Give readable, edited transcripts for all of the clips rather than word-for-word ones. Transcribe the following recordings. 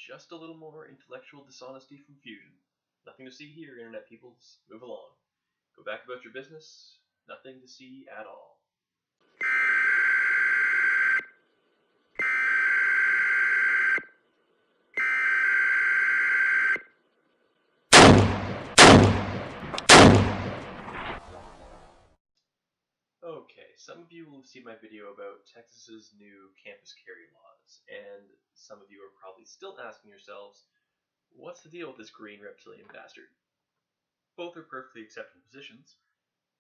just a little more intellectual dishonesty from Fusion. Nothing to see here, Internet peoples. Move along. Go back about your business. Nothing to see at all. Okay, some of you will have seen my video about Texas's new campus carry laws, and some of you are probably still asking yourselves, what's the deal with this green reptilian bastard? Both are perfectly acceptable positions,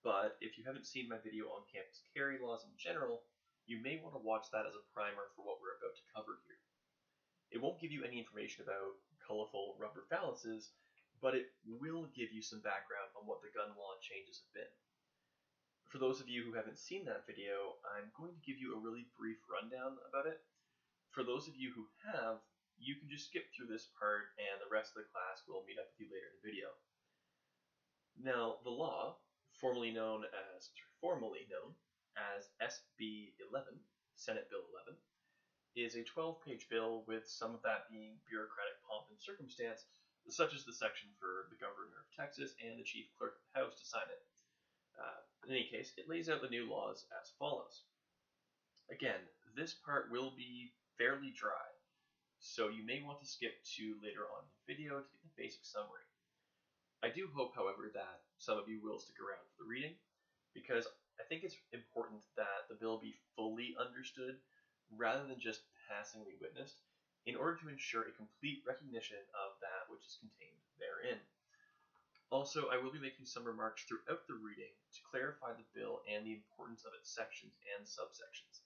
but if you haven't seen my video on campus carry laws in general, you may want to watch that as a primer for what we're about to cover here. It won't give you any information about colorful rubber phalluses, but it will give you some background on what the gun law changes have been. For those of you who haven't seen that video, I'm going to give you a really brief rundown about it. For those of you who have, you can just skip through this part and the rest of the class will meet up with you later in the video. Now, the law, formerly known as SB 11, Senate Bill 11, is a 12-page bill with some of that being bureaucratic pomp and circumstance, such as the section for the governor of Texas and the chief clerk of the House to sign it. In any case, it lays out the new laws as follows. Again, this part will be fairly dry, so you may want to skip to later on in the video to get the basic summary. I do hope, however, that some of you will stick around for the reading, because I think it's important that the bill be fully understood rather than just passingly witnessed, in order to ensure a complete recognition of that which is contained therein. Also, I will be making some remarks throughout the reading to clarify the bill and the importance of its sections and subsections.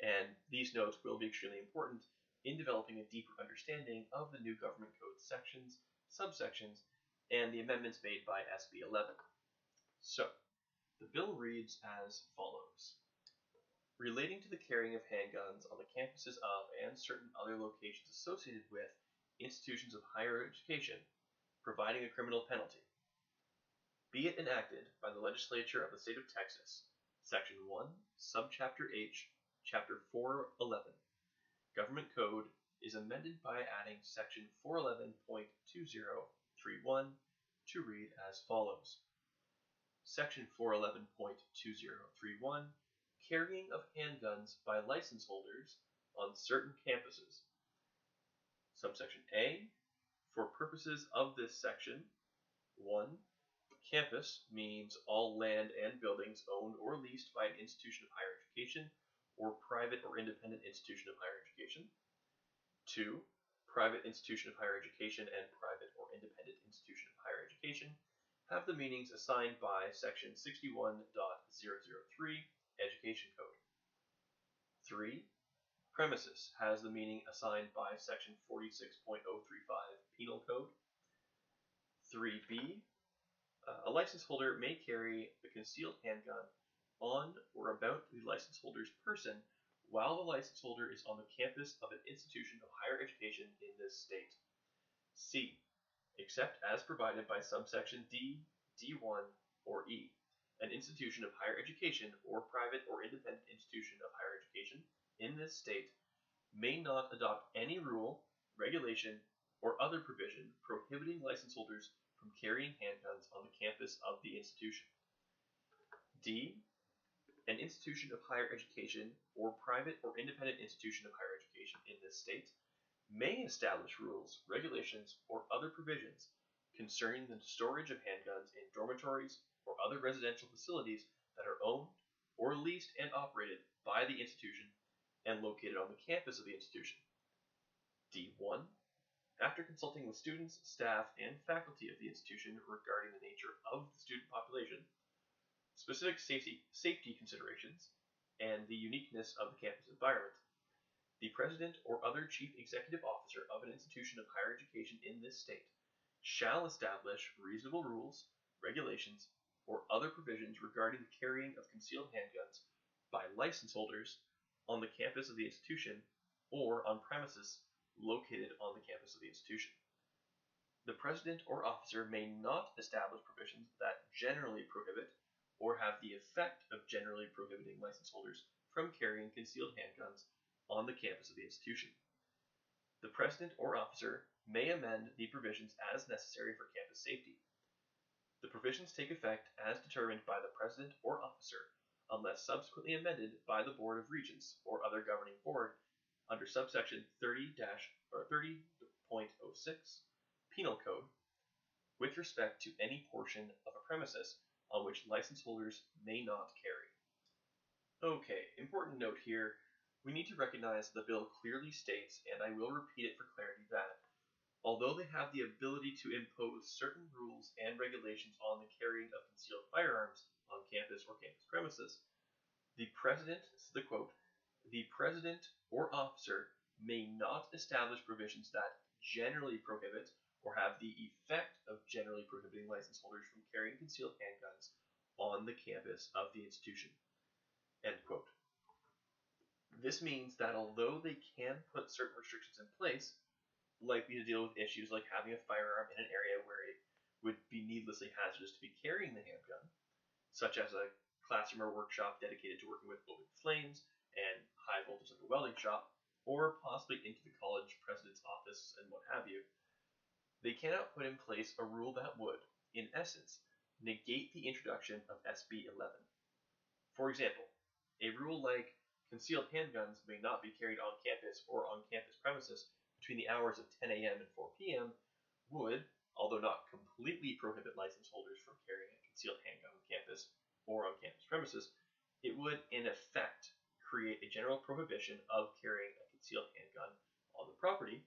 And these notes will be extremely important in developing a deeper understanding of the new government code sections, subsections, and the amendments made by SB 11. So, the bill reads as follows. Relating to the carrying of handguns on the campuses of and certain other locations associated with institutions of higher education, providing a criminal penalty. Be it enacted by the legislature of the state of Texas, Section 1, Subchapter H, Chapter 411. Government Code is amended by adding Section 411.2031 to read as follows. Section 411.2031, Carrying of handguns by license holders on certain campuses. Subsection A, for purposes of this section, 1. Campus means all land and buildings owned or leased by an institution of higher education or private or independent institution of higher education. 2. Private institution of higher education and private or independent institution of higher education have the meanings assigned by Section 61.003 Education Code. 3. Premises has the meaning assigned by Section 46.035 Penal Code. 3b. A license holder may carry the concealed handgun on or about the license holder's person while the license holder is on the campus of an institution of higher education in this state. C. Except as provided by subsection D, D1, or E, an institution of higher education or private or independent institution of higher education in this state may not adopt any rule, regulation, or other provision prohibiting license holders from carrying handguns on the campus of the institution. D. An institution of higher education or private or independent institution of higher education in this state may establish rules, regulations, or other provisions concerning the storage of handguns in dormitories or other residential facilities that are owned or leased and operated by the institution and located on the campus of the institution. D1. After consulting with students, staff, and faculty of the institution regarding the nature of the student population, specific safety considerations, and the uniqueness of the campus environment, the president or other chief executive officer of an institution of higher education in this state shall establish reasonable rules, regulations, or other provisions regarding the carrying of concealed handguns by license holders on the campus of the institution or on premises located on the campus of the institution. The president or officer may not establish provisions that generally prohibit or have the effect of generally prohibiting license holders from carrying concealed handguns on the campus of the institution. The president or officer may amend the provisions as necessary for campus safety. The provisions take effect as determined by the president or officer unless subsequently amended by the Board of Regents or other governing board under subsection 30.06 Penal Code with respect to any portion of a premises on which license holders may not carry. Okay, important note here, we need to recognize the bill clearly states, and I will repeat it for clarity, that although they have the ability to impose certain rules and regulations on the carrying of concealed firearms on campus or campus premises, the president, this is the quote, the president or officer may not establish provisions that generally prohibit or have the effect of generally prohibiting license holders from carrying concealed handguns on the campus of the institution. End quote. This means that although they can put certain restrictions in place, likely to deal with issues like having a firearm in an area where it would be needlessly hazardous to be carrying the handgun, such as a classroom or workshop dedicated to working with open flames and high voltage like a welding shop, or possibly into the college president's office and what have you, they cannot put in place a rule that would, in essence, negate the introduction of SB 11. For example, a rule like concealed handguns may not be carried on campus or on campus premises between the hours of 10 a.m. and 4 p.m. would, although not completely prohibit license holders from carrying a concealed handgun on campus or on campus premises, it would, in effect, create a general prohibition of carrying a concealed handgun on the property,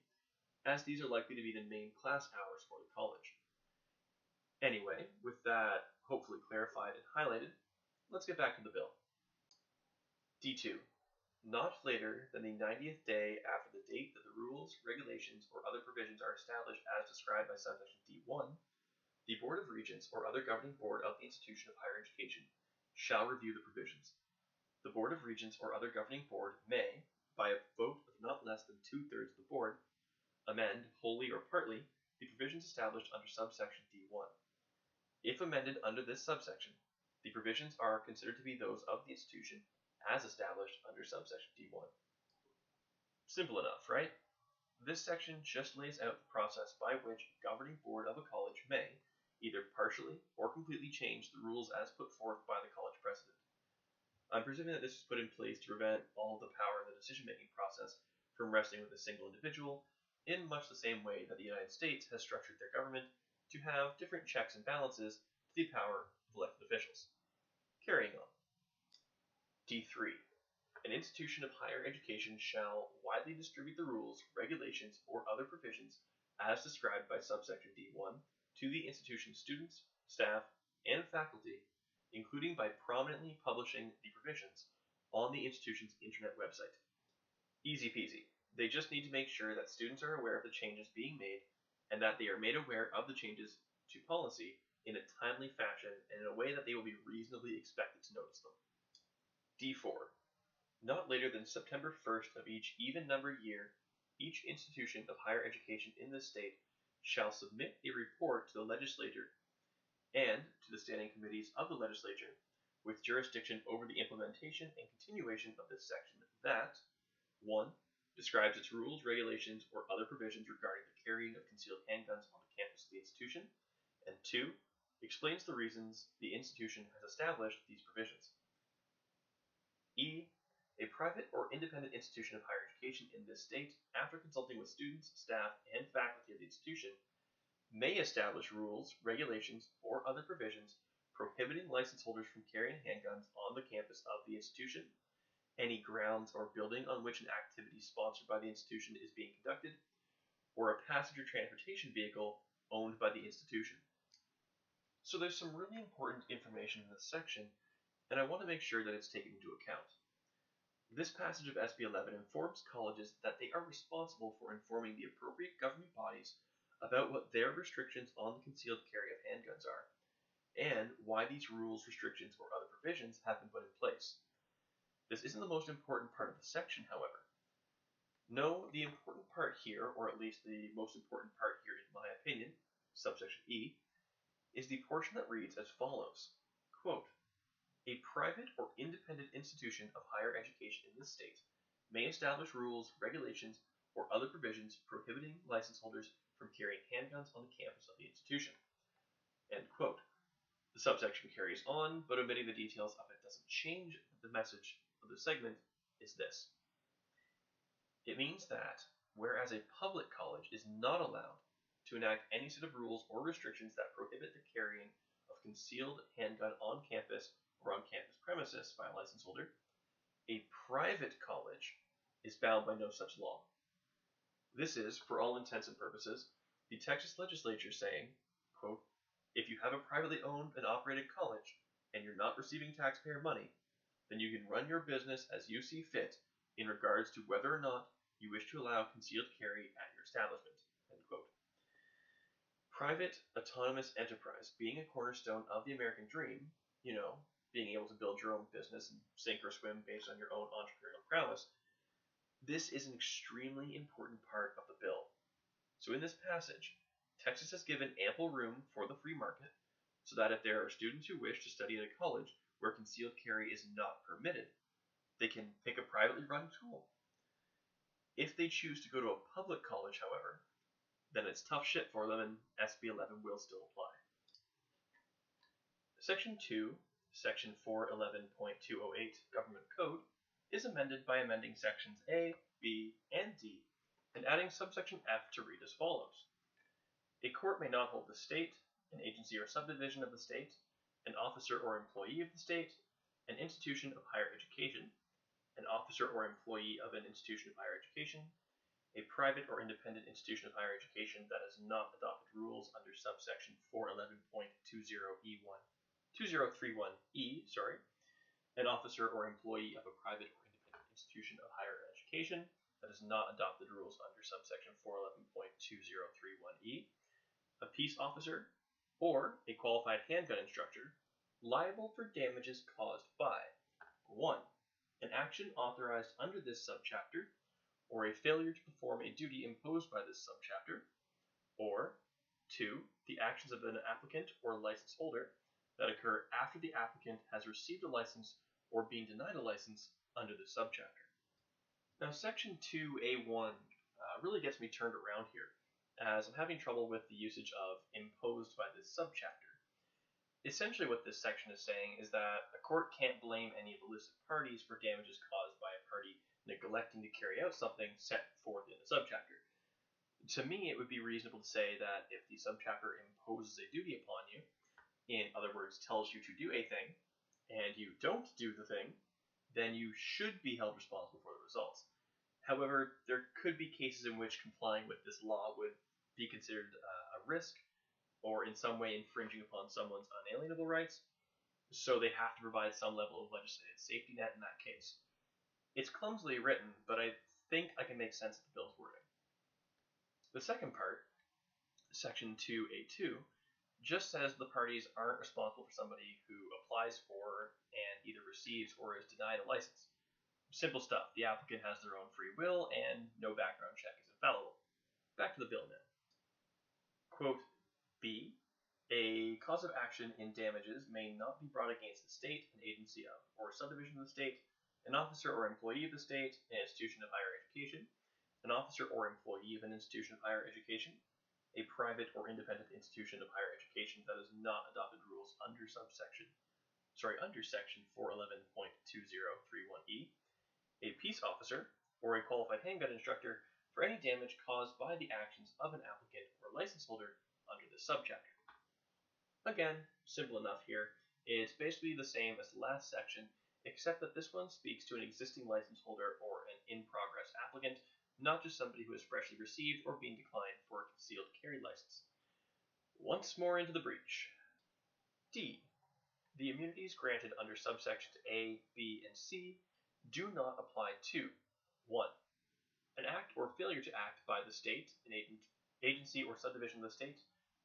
as these are likely to be the main class hours for the college. Anyway, with that hopefully clarified and highlighted, let's get back to the bill. D2. Not later than the 90th day after the date that the rules, regulations, or other provisions are established as described by subsection D1, the Board of Regents or other governing board of the institution of higher education shall review the provisions. The Board of Regents or other governing board may, by a vote of not less than 2/3 of the board, amend, wholly or partly, the provisions established under subsection D1. If amended under this subsection, the provisions are considered to be those of the institution as established under subsection D1. Simple enough, right? This section just lays out the process by which a governing board of a college may either partially or completely change the rules as put forth by the college president. I'm presuming that this was put in place to prevent all of the power in the decision-making process from resting with a single individual, in much the same way that the United States has structured their government to have different checks and balances to the power of elected officials. Carrying on. D3. An institution of higher education shall widely distribute the rules, regulations, or other provisions as described by subsection D1 to the institution's students, staff, and faculty, including by prominently publishing the provisions on the institution's internet website. Easy peasy. They just need to make sure that students are aware of the changes being made and that they are made aware of the changes to policy in a timely fashion and in a way that they will be reasonably expected to notice them. D4. Not later than September 1st of each even-numbered year, each institution of higher education in this state shall submit a report to the legislature and to the standing committees of the legislature with jurisdiction over the implementation and continuation of this section that 1. Describes its rules, regulations, or other provisions regarding the carrying of concealed handguns on the campus of the institution, and 2. Explains the reasons the institution has established these provisions. E. A private or independent institution of higher education in this state, after consulting with students, staff, and faculty of the institution, may establish rules, regulations, or other provisions prohibiting license holders from carrying handguns on the campus of the institution, any grounds or building on which an activity sponsored by the institution is being conducted, or a passenger transportation vehicle owned by the institution. So there's some really important information in this section, and I want to make sure that it's taken into account. This passage of SB 11 informs colleges that they are responsible for informing the appropriate government bodies about what their restrictions on the concealed carry of handguns are, and why these rules, restrictions, or other provisions have been put in place. This isn't the most important part of the section, however. No, the important part here, or at least the most important part here in my opinion, subsection E, is the portion that reads as follows, quote, a private or independent institution of higher education in this state may establish rules, regulations, or other provisions prohibiting license holders from carrying handguns on the campus of the institution. End quote. The subsection carries on, but omitting the details of it doesn't change the message of the segment is this. It means that, whereas a public college is not allowed to enact any set of rules or restrictions that prohibit the carrying of concealed handgun on campus or on campus premises by a license holder, a private college is bound by no such law. This is, for all intents and purposes, the Texas legislature saying, quote, if you have a privately owned and operated college and you're not receiving taxpayer money, then you can run your business as you see fit in regards to whether or not you wish to allow concealed carry at your establishment. End quote. Private autonomous enterprise being a cornerstone of the American dream, being able to build your own business and sink or swim based on your own entrepreneurial prowess, this is an extremely important part of the bill. So in this passage, Texas has given ample room for the free market so that if there are students who wish to study at a college where concealed carry is not permitted, they can pick a privately run school. If they choose to go to a public college, however, then it's tough shit for them and SB 11 will still apply. Section 2, Section 411.208 Government Code is amended by amending sections A, B, and D and adding subsection F to read as follows. A court may not hold the state, an agency or subdivision of the state, an officer or employee of the state, an institution of higher education, an officer or employee of an institution of higher education, a private or independent institution of higher education that has not adopted rules under subsection 411.2031E, an officer or employee of a private or independent institution of higher education that has not adopted rules under subsection 411.2031E, a peace officer, or a qualified handgun instructor liable for damages caused by 1. An action authorized under this subchapter, or a failure to perform a duty imposed by this subchapter, or 2. The actions of an applicant or license holder that occur after the applicant has received a license or being denied a license under this subchapter. Now, Section 2A1 really gets me turned around here, as I'm having trouble with the usage of imposed by this subchapter. Essentially what this section is saying is that a court can't blame any of the listed parties for damages caused by a party neglecting to carry out something set forth in the subchapter. To me, it would be reasonable to say that if the subchapter imposes a duty upon you, in other words, tells you to do a thing, and you don't do the thing, then you should be held responsible for the results. However, there could be cases in which complying with this law would be considered a risk or in some way infringing upon someone's unalienable rights, so they have to provide some level of legislative safety net in that case. It's clumsily written, but I think I can make sense of the bill's wording. The second part, Section 2A2, just says the parties aren't responsible for somebody who applies for and either receives or is denied a license. Simple stuff. The applicant has their own free will and no background check is infallible. Back to the bill now. Quote, B. A cause of action in damages may not be brought against the state, an agency of, or subdivision of the state, an officer or employee of the state, an institution of higher education, an officer or employee of an institution of higher education, a private or independent institution of higher education that has not adopted rules under section 411.2031E, a peace officer, or a qualified handgun instructor for any damage caused by the actions of an applicant or license holder under this subchapter. Again, simple enough here. It's basically the same as the last section, except that this one speaks to an existing license holder or an in-progress applicant, not just somebody who has freshly received or been declined for a concealed carry license. Once more into the breach. D. The immunities granted under subsections A, B, and C do not apply to 1. An act or failure to act by the state, an agency or subdivision of the state,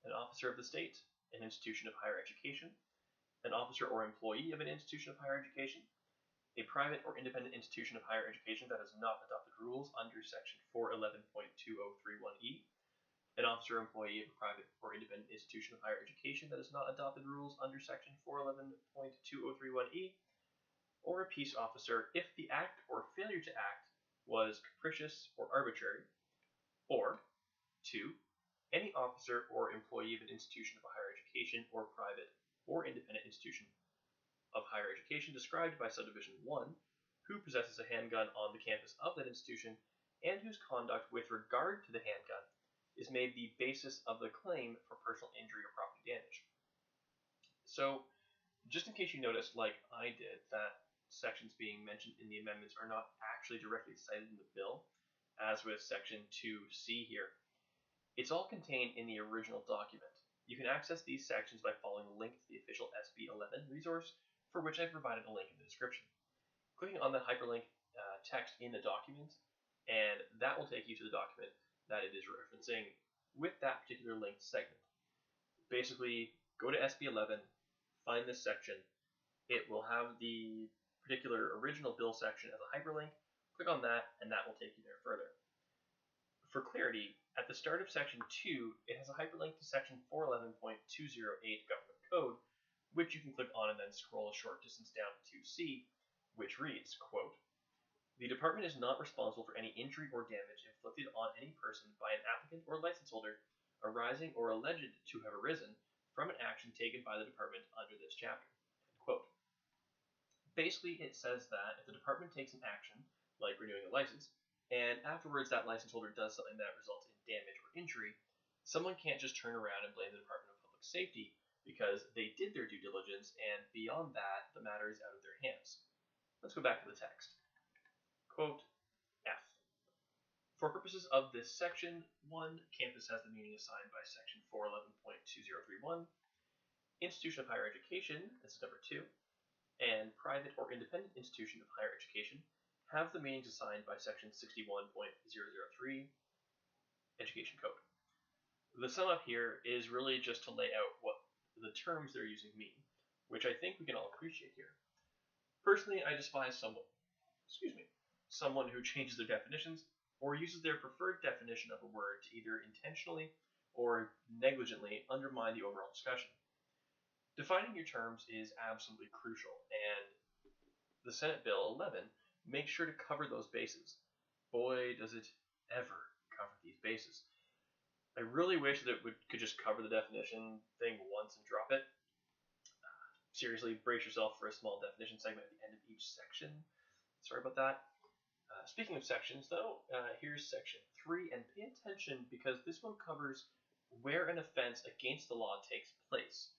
an officer of the state, an institution of higher education, an officer or employee of an institution of higher education, a private or independent institution of higher education that has not adopted rules under section 411.2031E, an officer or employee of a private or independent institution of higher education that has not adopted rules under section 411.2031E, or a peace officer if the act or failure to act was capricious or arbitrary, Or 2. Any officer or employee of an institution of higher education or private or independent institution of higher education described by subdivision 1 who possesses a handgun on the campus of that institution and whose conduct with regard to the handgun is made the basis of the claim for personal injury or property damage. So, just in case you noticed, like I did, that sections being mentioned in the amendments are not actually directly cited in the bill, as with section 2C here, it's all contained in the original document. You can access these sections by following the link to the official SB 11 resource, for which I've provided a link in the description. Clicking on the hyperlink text in the document, and that will take you to the document that it is referencing with that particular linked segment. Basically, go to SB 11, find this section. It will have the particular original bill section as a hyperlink. Click on that, and that will take you there further. For clarity, at the start of section 2, it has a hyperlink to section 411.208 Government Code, which you can click on and then scroll a short distance down to 2C, which reads, quote, "The department is not responsible for any injury or damage inflicted on any person by an applicant or license holder arising or alleged to have arisen from an action taken by the department under this chapter." End quote. Basically, it says that if the department takes an action, like renewing a license, and afterwards that license holder does something that results in damage or injury, someone can't just turn around and blame the Department of Public Safety because they did their due diligence, and beyond that, the matter is out of their hands. Let's go back to the text. Quote F. For purposes of this section, 1. Campus has the meaning assigned by section 411.2031. Institution of higher education, this is number 2, and private or independent institution of higher education have the meanings assigned by section 61.003 Education Code. The sum up here is really just to lay out what the terms they're using mean, which I think we can all appreciate here. Personally, I despise someone who changes their definitions or uses their preferred definition of a word to either intentionally or negligently undermine the overall discussion. Defining your terms is absolutely crucial, and the Senate Bill 11 makes sure to cover those bases. Boy, does it ever cover these bases. I really wish that it could just cover the definition thing once and drop it. Seriously, brace yourself for a small definition segment at the end of each section. Sorry about that. Speaking of sections, though, here's section 3, and pay attention because this one covers where an offense against the law takes place.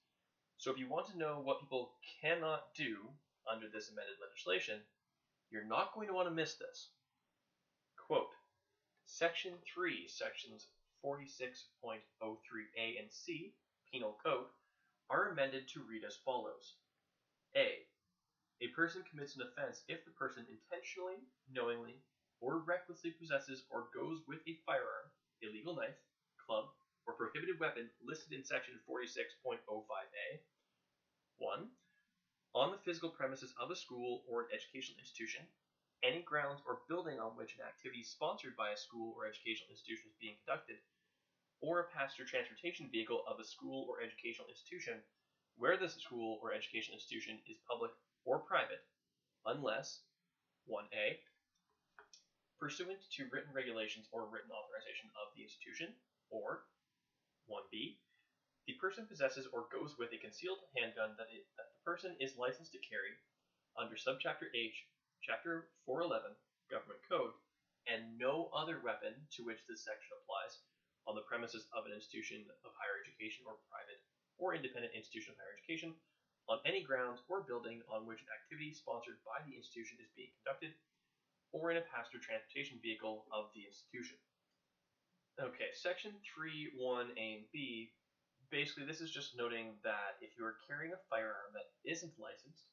So if you want to know what people cannot do under this amended legislation, you're not going to want to miss this. Quote, Section 3, sections 46.03A and C, Penal Code, are amended to read as follows. A person commits an offense if the person intentionally, knowingly, or recklessly possesses or goes with a firearm, illegal knife, club, or prohibited weapon listed in section 46.05A. 1. On the physical premises of a school or an educational institution, any grounds or building on which an activity sponsored by a school or educational institution is being conducted, or a passenger transportation vehicle of a school or educational institution where the school or educational institution is public or private, unless 1A, pursuant to written regulations or written authorization of the institution, or 1B, the person possesses or goes with a concealed handgun that the person is licensed to carry under subchapter H, chapter 411, Government Code, and no other weapon to which this section applies on the premises of an institution of higher education or private or independent institution of higher education on any grounds or building on which an activity sponsored by the institution is being conducted, or in a passenger transportation vehicle of the institution. Okay, section 3(1)A and B, basically this is just noting that if you are carrying a firearm that isn't licensed,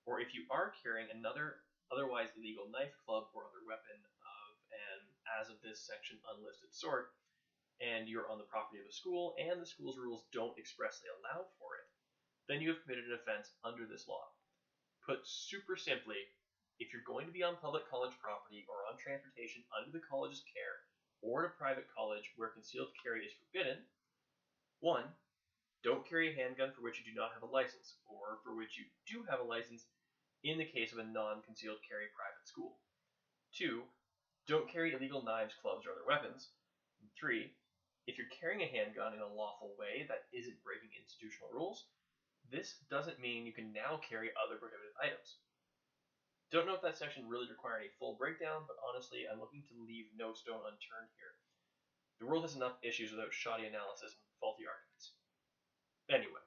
or if you are carrying another otherwise illegal knife, club, or other weapon of an, as of this section, unlisted sort, and you're on the property of a school and the school's rules don't expressly allow for it, then you have committed an offense under this law. Put super simply, if you're going to be on public college property or on transportation under the college's care, or at a private college where concealed carry is forbidden, 1. Don't carry a handgun for which you do not have a license, or for which you do have a license in the case of a non-concealed carry private school. 2. Don't carry illegal knives, clubs, or other weapons. 3, if you're carrying a handgun in a lawful way that isn't breaking institutional rules, this doesn't mean you can now carry other prohibited items. Don't know if that section really required a full breakdown, but honestly, I'm looking to leave no stone unturned here. The world has enough issues without shoddy analysis and faulty arguments. Anyway,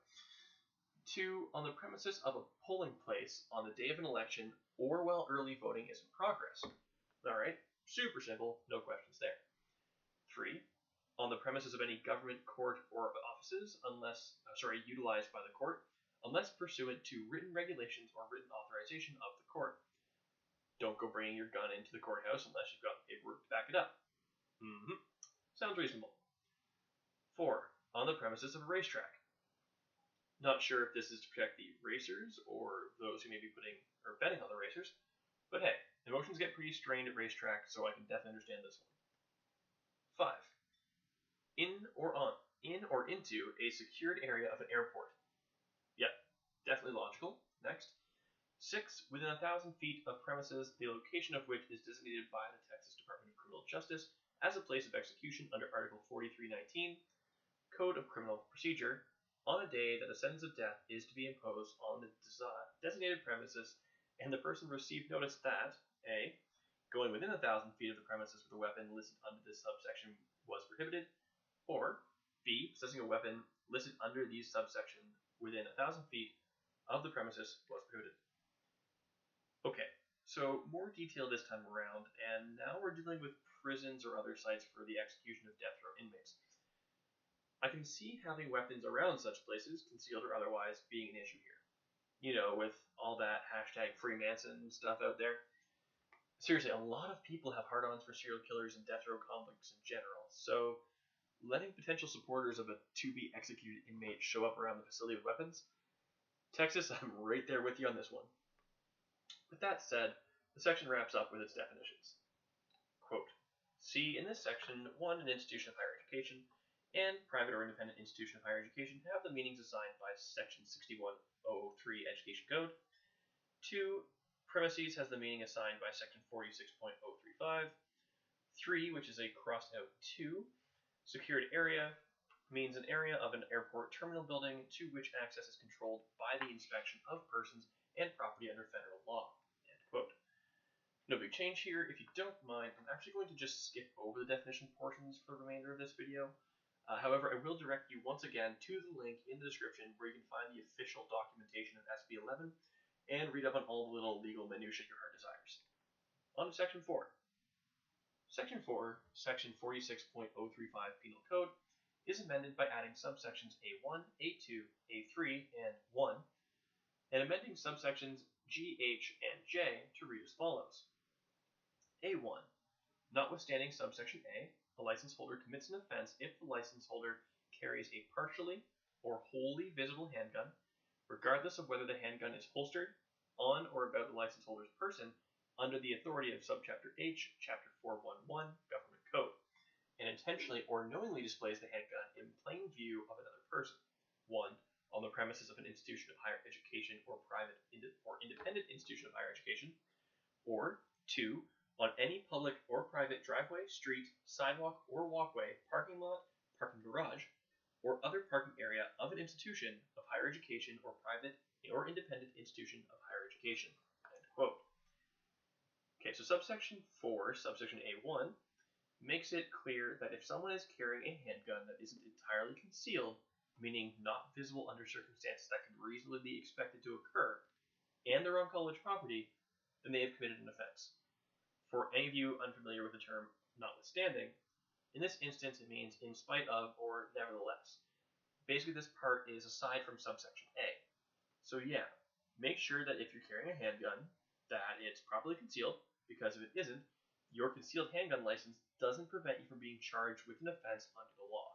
2, on the premises of a polling place on the day of an election or while early voting is in progress. Alright, super simple, no questions there. 3, on the premises of any government, court, or offices utilized by the court, unless pursuant to written regulations or written authorization of the court. Don't go bringing your gun into the courthouse unless you've got the paperwork to back it up. Sounds reasonable. 4, on the premises of a racetrack. Not sure if this is to protect the racers or those who may be betting on the racers, but hey, emotions get pretty strained at racetracks, so I can definitely understand this one. 5, in or into a secured area of an airport. Yep, definitely logical. Next. 6, within 1,000 feet of premises, the location of which is designated by the Texas Department of Criminal Justice as a place of execution under Article 4319, Code of Criminal Procedure, on a day that a sentence of death is to be imposed on the designated premises, and the person received notice that A, going within 1,000 feet of the premises with a weapon listed under this subsection was prohibited, or B, possessing a weapon listed under these subsection within 1,000 feet of the premises was prohibited. Okay, so more detail this time around, and now we're dealing with prisons or other sites for the execution of death row inmates. I can see having weapons around such places, concealed or otherwise, being an issue here. You know, with all that hashtag Free Manson stuff out there. Seriously, a lot of people have hard-ons for serial killers and death row conflicts in general, so letting potential supporters of a to-be-executed inmate show up around the facility with weapons? Texas, I'm right there with you on this one. With that said, the section wraps up with its definitions. Quote, see, in this section, 1, an institution of higher education, and private or independent institution of higher education have the meanings assigned by Section 61003 Education Code. 2, premises has the meaning assigned by Section 46.035. 3, which is a crossed out 2, secured area means an area of an airport terminal building to which access is controlled by the inspection of persons and property under federal law. End quote. No big change here. If you don't mind, I'm actually going to just skip over the definition portions for the remainder of this video. However, I will direct you once again to the link in the description where you can find the official documentation of SB 11 and read up on all the little legal minutiae your heart desires. On to Section 4. Section 4, Section 46.035 Penal Code, is amended by adding subsections A1, A2, A3, and 1, and amending subsections G, H, and J to read as follows. A1. Notwithstanding subsection A, a license holder commits an offense if the license holder carries a partially or wholly visible handgun, regardless of whether the handgun is holstered on or about the license holder's person under the authority of subchapter H, chapter 411, Government Code, and intentionally or knowingly displays the handgun in plain view of another person. 1. On the premises of an institution of higher education or private or independent institution of higher education, or 2. On any public or private driveway, street, sidewalk, or walkway, parking lot, parking garage, or other parking area of an institution of higher education or private or independent institution of higher education. End quote. Okay, so subsection 4, subsection A1, makes it clear that if someone is carrying a handgun that isn't entirely concealed, meaning not visible under circumstances that could reasonably be expected to occur, and they're on college property, then they have committed an offense. For any of you unfamiliar with the term notwithstanding, in this instance it means in spite of or nevertheless. Basically this part is aside from subsection A. So yeah, make sure that if you're carrying a handgun, that it's properly concealed, because if it isn't, your concealed handgun license doesn't prevent you from being charged with an offense under the law.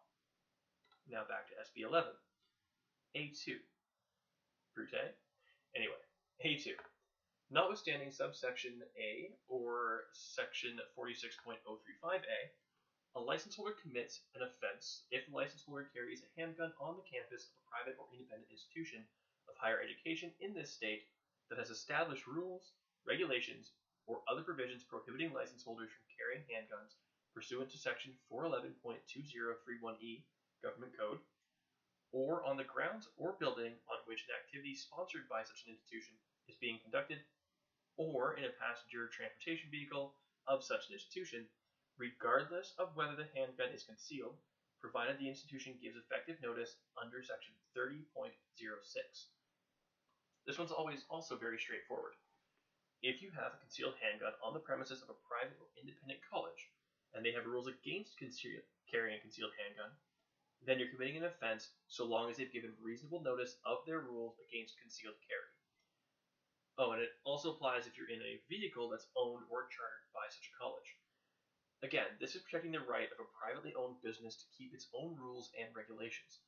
Now back to SB 11. A2. Brute? Anyway, A2. Notwithstanding subsection A or section 46.035A, a license holder commits an offense if the license holder carries a handgun on the campus of a private or independent institution of higher education in this state that has established rules, regulations, or other provisions prohibiting license holders from carrying handguns pursuant to section 411.2031E Government Code, or on the grounds or building on which an activity sponsored by such an institution is being conducted, or in a passenger transportation vehicle of such an institution, regardless of whether the handgun is concealed, provided the institution gives effective notice under section 30.06. This one's always also very straightforward. If you have a concealed handgun on the premises of a private or independent college, and they have rules against carrying a concealed handgun, then you're committing an offense so long as they've given reasonable notice of their rules against concealed carry. Oh, and it also applies if you're in a vehicle that's owned or chartered by such a college. Again, this is protecting the right of a privately owned business to keep its own rules and regulations.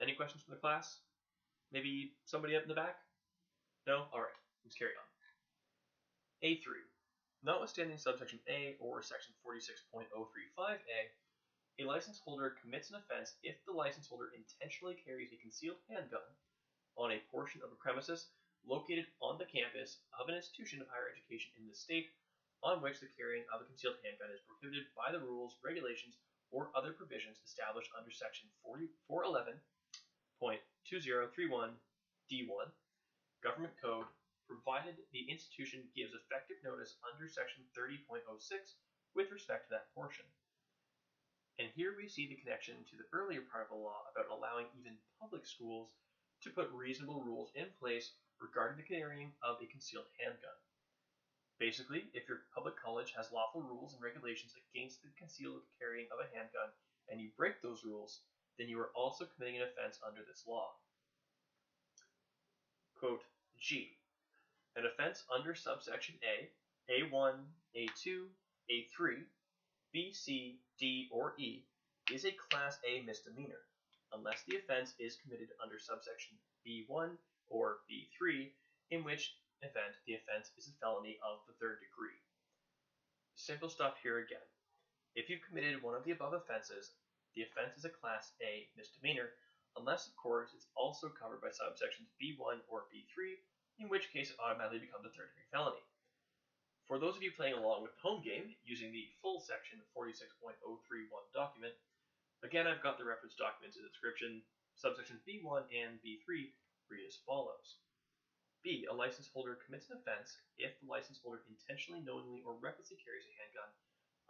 Any questions from the class? Maybe somebody up in the back? No? Alright, let's carry on. A3. Notwithstanding subsection A or section 46.035A, a license holder commits an offense if the license holder intentionally carries a concealed handgun on a portion of a premises located on the campus of an institution of higher education in the state on which the carrying of a concealed handgun is prohibited by the rules, regulations, or other provisions established under section 411.2031 Government Code, provided the institution gives effective notice under section 30.06 with respect to that portion. And here we see the connection to the earlier part of the law about allowing even public schools to put reasonable rules in place regarding the carrying of a concealed handgun. Basically, if your public college has lawful rules and regulations against the concealed carrying of a handgun and you break those rules, then you are also committing an offense under this law. Quote G. An offense under subsection A, A1, A2, A3, B, C, D, or E is a Class A misdemeanor, unless the offense is committed under subsection B1 or B3, in which event the offense is a felony of the third degree. Simple stuff here again. If you've committed one of the above offenses, the offense is a Class A misdemeanor, unless, of course, it's also covered by subsections B1 or B3, in which case it automatically becomes a third degree felony. For those of you playing along with the home game using the full section 46.031 document, again I've got the reference documents in the description. Subsections B1 and B3 read as follows. B. A license holder commits an offense if the license holder intentionally, knowingly, or recklessly carries a handgun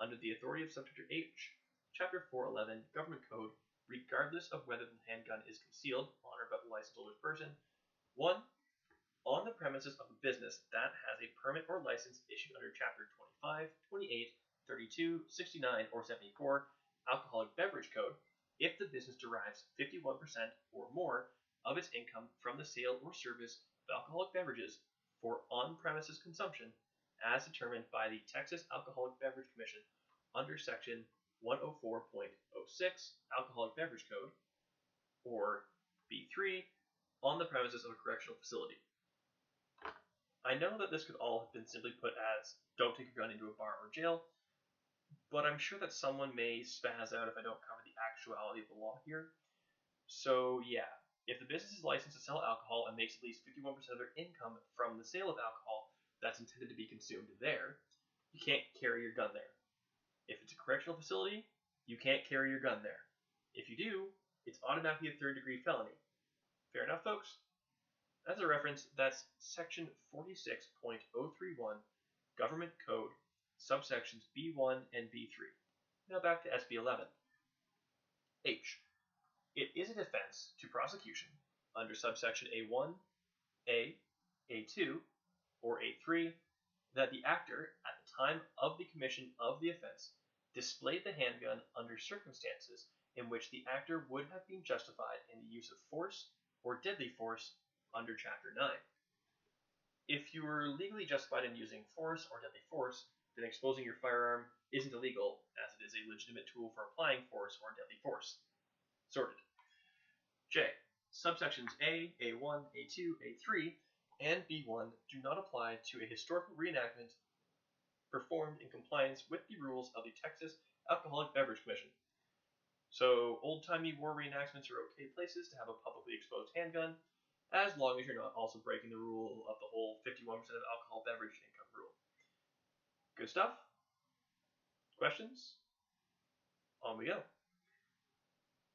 under the authority of subchapter H, chapter 411, Government Code, regardless of whether the handgun is concealed on or about the license holder's person. 1. On the premises of a business that has a permit or license issued under chapter 25, 28, 32, 69, or 74, Alcoholic Beverage Code, if the business derives 51% or more of its income from the sale or service of alcoholic beverages for on-premises consumption as determined by the Texas Alcoholic Beverage Commission under section 104.06 Alcoholic Beverage Code, or B3, on the premises of a correctional facility. I know that this could all have been simply put as don't take your gun into a bar or jail, but I'm sure that someone may spaz out if I don't cover the actuality of the law here. So yeah, if the business is licensed to sell alcohol and makes at least 51% of their income from the sale of alcohol that's intended to be consumed there, you can't carry your gun there. If it's a correctional facility, you can't carry your gun there. If you do, it's automatically a third degree felony. Fair enough, folks? As a reference, that's section 46.031 Government Code, subsections B1 and B3. Now back to SB 11. H. It is a defense to prosecution under subsection A1, A, A2, or A3 that the actor, at the time of the commission of the offense, displayed the handgun under circumstances in which the actor would have been justified in the use of force or deadly force under Chapter 9. If you were legally justified in using force or deadly force, then exposing your firearm isn't illegal, as it is a legitimate tool for applying force or deadly force. Sorted. J. Subsections A, A1, A2, A3, and B1 do not apply to a historical reenactment performed in compliance with the rules of the Texas Alcoholic Beverage Commission. So, old-timey war reenactments are okay places to have a publicly exposed handgun, as long as you're not also breaking the rule of the whole 51% of alcohol beverage income rule. Good stuff? Questions? On we go.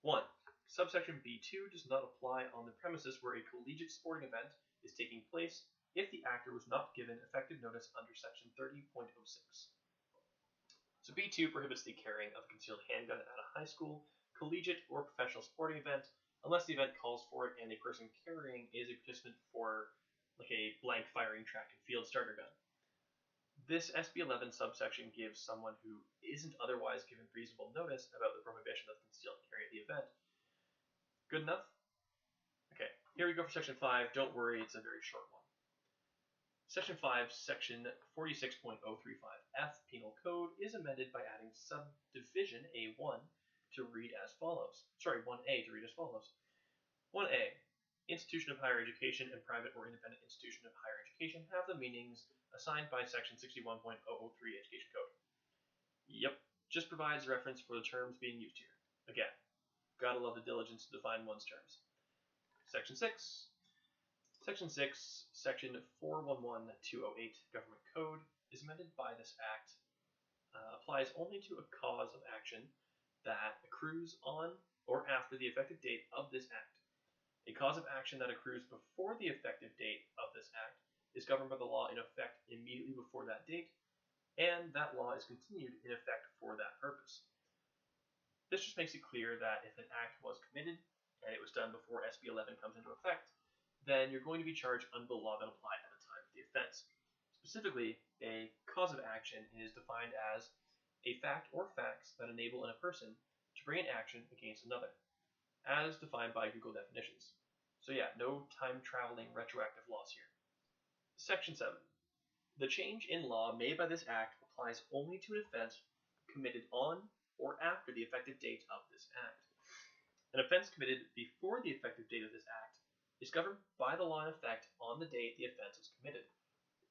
1. Subsection B2 does not apply on the premises where a collegiate sporting event is taking place if the actor was not given effective notice under section 30.06. So B2 prohibits the carrying of a concealed handgun at a high school, collegiate, or professional sporting event unless the event calls for it and the person carrying is a participant for like a blank firing track and field starter gun. This SB11 subsection gives someone who isn't otherwise given reasonable notice about the prohibition of concealed carry at the event. Good enough? Okay, here we go for section 5. Don't worry, it's a very short one. Section 5, section 46.035F Penal Code is amended by adding subdivision A1 to read as follows. 1A to read as follows. 1A. Institution of higher education and private or independent institution of higher education have the meanings assigned by section 61.003 Education Code. Yep, just provides reference for the terms being used here. Again, gotta love the diligence to define one's terms. Section 6. Section 6, section 411208 Government Code is amended by this act, applies only to a cause of action that accrues on or after the effective date of this act. A cause of action that accrues before the effective date of this act is governed by the law in effect immediately before that date, and that law is continued in effect for that purpose. This just makes it clear that if an act was committed and it was done before SB 11 comes into effect, then you're going to be charged under the law that applied at the time of the offense. Specifically, a cause of action is defined as a fact or facts that enable a person to bring an action against another, as defined by Google definitions. So yeah, no time-traveling retroactive laws here. Section 7. The change in law made by this act applies only to an offense committed on or after the effective date of this act. An offense committed before the effective date of this act is governed by the law in effect on the date the offense was committed,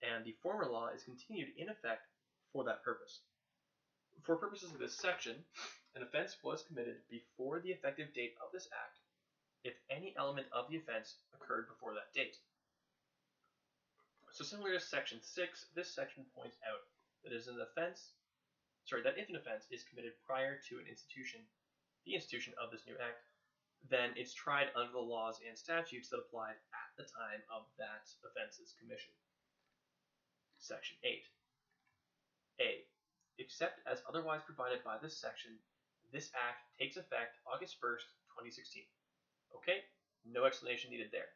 and the former law is continued in effect for that purpose. For purposes of this section, an offense was committed before the effective date of this act if any element of the offense occurred before that date. So similar to section 6, this section points out that if an offense is committed prior to the institution of this new act, then it's tried under the laws and statutes that applied at the time of that offense's commission. Section 8. A. Except as otherwise provided by this section, this act takes effect August 1st, 2016. Okay, no explanation needed there.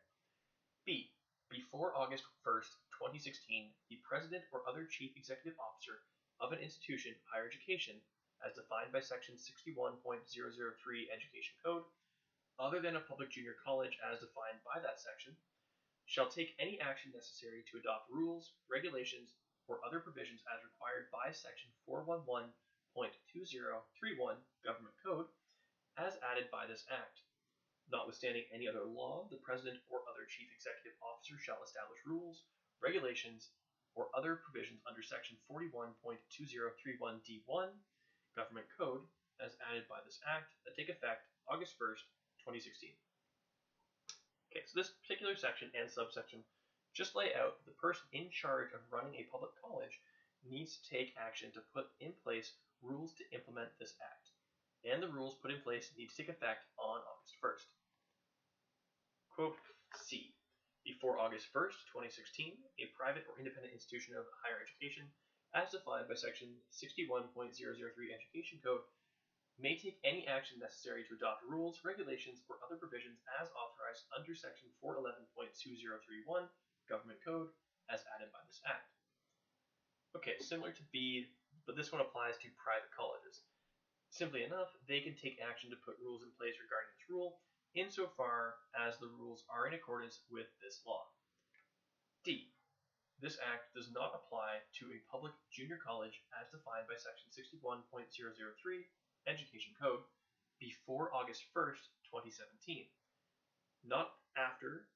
B. Before August 1st, 2016, the president or other chief executive officer of an institution of higher education, as defined by section 61.003 Education Code, other than a public junior college as defined by that section, shall take any action necessary to adopt rules, regulations, or other provisions as required by section 411.2031 Government Code, as added by this act. Notwithstanding any other law, the president or other chief executive officer shall establish rules, regulations, or other provisions under section 41.2031D1 Government Code, as added by this act, that take effect August 1st, 2016. Okay, so this particular section and subsection just lay out that the person in charge of running a public college needs to take action to put in place rules to implement this act, and the rules put in place need to take effect on August 1st. Quote C. Before August 1st, 2016, a private or independent institution of higher education, as defined by section 61.003 Education Code, may take any action necessary to adopt rules, regulations, or other provisions as authorized under section 411.2031 Government Code, as added by this act. Okay, similar to B, but this one applies to private colleges. Simply enough, they can take action to put rules in place regarding this rule, insofar as the rules are in accordance with this law. D. This act does not apply to a public junior college as defined by section 61.003 Education Code before August 1st, 2017. Not after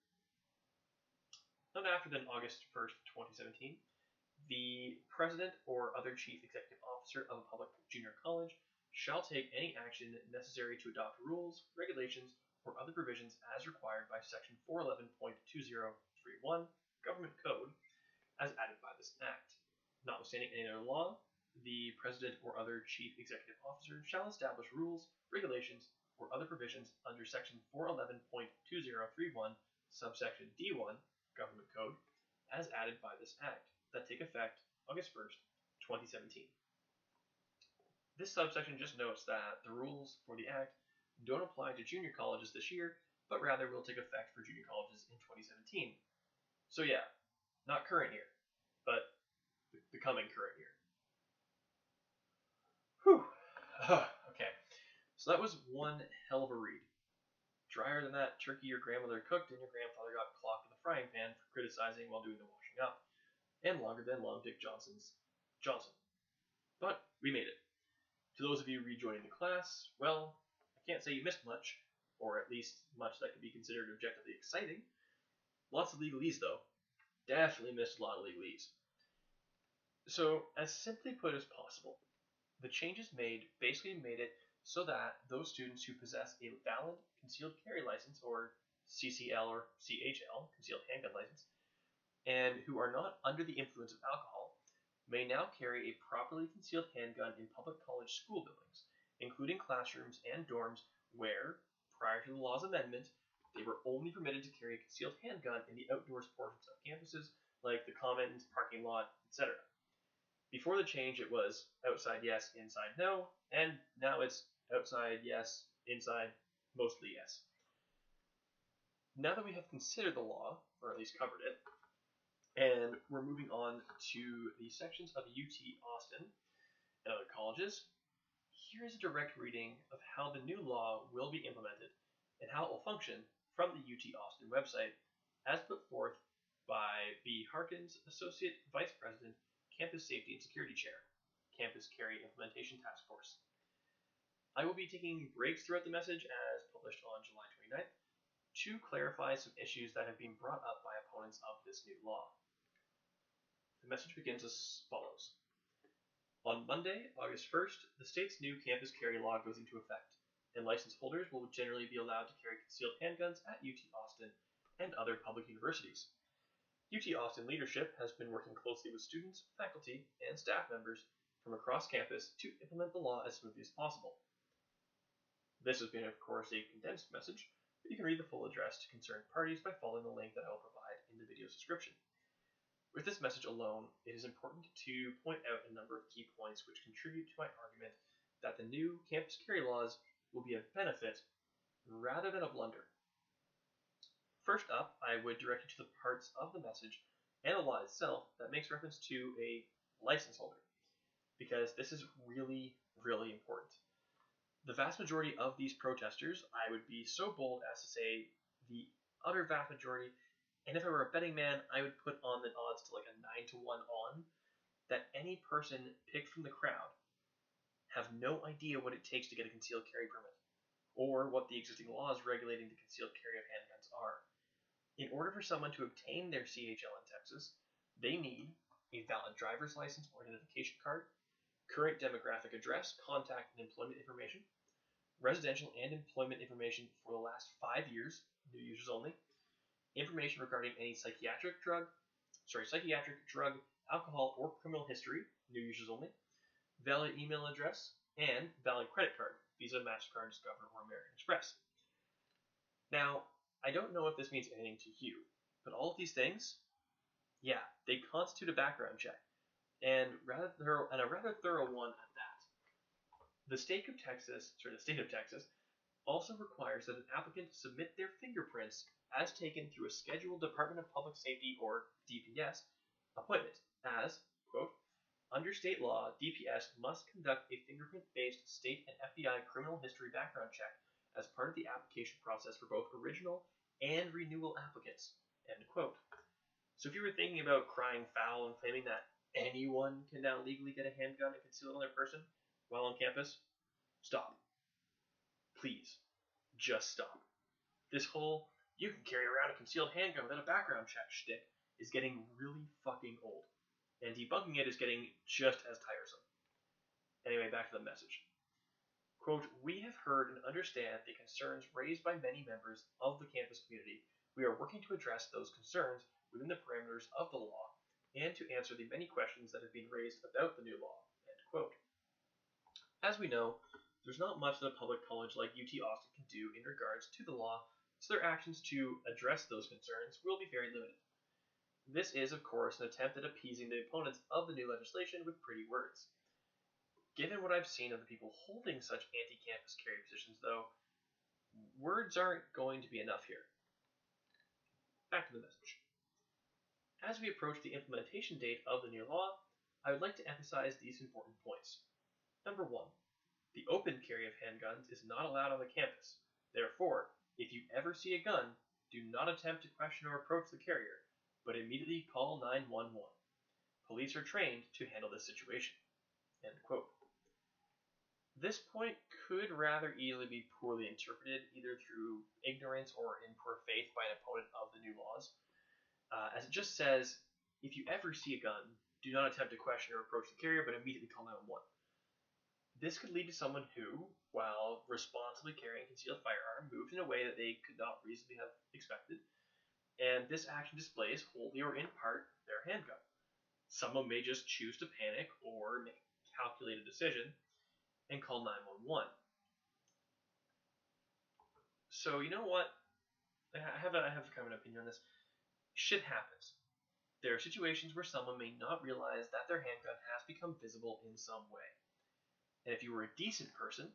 than August 1st, 2017. The president or other chief executive officer of a public junior college shall take any action necessary to adopt rules, regulations, or other provisions as required by section 411.2031 Government Code, as added by this act. Notwithstanding any other law, the President or other Chief Executive Officer shall establish rules, regulations, or other provisions under Section 411.2031, subsection D1, Government Code, as added by this Act, that take effect August 1st, 2017. This subsection just notes that the rules for the Act don't apply to junior colleges this year, but rather will take effect for junior colleges in 2017. So yeah, not current year, but the coming current year. Whew. Okay, so that was one hell of a read. Drier than that turkey your grandmother cooked and your grandfather got clocked in the frying pan for criticizing while doing the washing up, and longer than Long Dick Johnson's Johnson. But we made it. To those of you rejoining the class, well, I can't say you missed much, or at least much that could be considered objectively exciting. Lots of legalese, though. Definitely missed a lot of legalese. So, as simply put as possible, the changes made basically made it so that those students who possess a valid concealed carry license, or CCL or CHL, concealed handgun license, and who are not under the influence of alcohol, may now carry a properly concealed handgun in public college school buildings, including classrooms and dorms where, prior to the law's amendment, they were only permitted to carry a concealed handgun in the outdoors portions of campuses, like the commons, parking lot, etc. Before the change, it was outside yes, inside no, and now it's outside yes, inside mostly yes. Now that we have considered the law, or at least covered it, and we're moving on to the sections of UT Austin and other colleges, here's a direct reading of how the new law will be implemented and how it will function from the UT Austin website, as put forth by B. Harkins, Associate Vice President, Campus Safety and Security Chair, Campus Carry Implementation Task Force. I will be taking breaks throughout the message, as published on July 29th, to clarify some issues that have been brought up by opponents of this new law. The message begins as follows. On Monday, August 1st, the state's new campus carry law goes into effect, and license holders will generally be allowed to carry concealed handguns at UT Austin and other public universities. UT Austin leadership has been working closely with students, faculty, and staff members from across campus to implement the law as smoothly as possible. This has been, of course, a condensed message, but you can read the full address to concerned parties by following the link that I will provide in the video's description. With this message alone, it is important to point out a number of key points which contribute to my argument that the new campus carry laws will be a benefit rather than a blunder. First up, I would direct you to the parts of the message and the law itself that makes reference to a license holder, because this is really, really important. The vast majority of these protesters, I would be so bold as to say the utter vast majority, and if I were a betting man, I would put on the odds to like a 9-1 on, that any person picked from the crowd have no idea what it takes to get a concealed carry permit, or what the existing laws regulating the concealed carry of handguns are. In order for someone to obtain their CHL in Texas, they need a valid driver's license or identification card, current demographic address, contact, and employment information, residential and employment information for the last 5 years, new users only, information regarding any psychiatric, drug, alcohol, or criminal history, new users only, valid email address, and valid credit card, Visa, MasterCard, Discover, or American Express. Now, I don't know if this means anything to you, but all of these things, yeah, they constitute a background check, and a rather thorough one at that. The state of Texas also requires that an applicant submit their fingerprints as taken through a scheduled Department of Public Safety, or DPS, appointment, as, quote, under state law, DPS must conduct a fingerprint-based state and FBI criminal history background check as part of the application process for both original and renewal applicants, end quote. So if you were thinking about crying foul and claiming that anyone can now legally get a handgun and conceal another person while on campus, stop. Please, just stop. This whole, you can carry around a concealed handgun without a background check shtick is getting really fucking old, and debunking it is getting just as tiresome. Anyway, back to the message. Quote, we have heard and understand the concerns raised by many members of the campus community. We are working to address those concerns within the parameters of the law and to answer the many questions that have been raised about the new law, end quote. As we know, there's not much that a public college like UT Austin can do in regards to the law, so their actions to address those concerns will be very limited. This is, of course, an attempt at appeasing the opponents of the new legislation with pretty words. Given what I've seen of the people holding such anti-campus carry positions, though, words aren't going to be enough here. Back to the message. As we approach the implementation date of the new law, I would like to emphasize these important points. Number 1. The open carry of handguns is not allowed on the campus. Therefore, if you ever see a gun, do not attempt to question or approach the carrier, but immediately call 911. Police are trained to handle this situation. End quote. This point could rather easily be poorly interpreted, either through ignorance or in poor faith by an opponent of the new laws, as it just says, if you ever see a gun, do not attempt to question or approach the carrier, but immediately call 911. This could lead to someone who, while responsibly carrying a concealed firearm, moved in a way that they could not reasonably have expected, and this action displays, wholly or in part, their handgun. Someone may just choose to panic or make a calculated decision and call 911. So you know what? I have kind of an opinion on this. Shit happens. There are situations where someone may not realize that their handgun has become visible in some way. And if you were a decent person,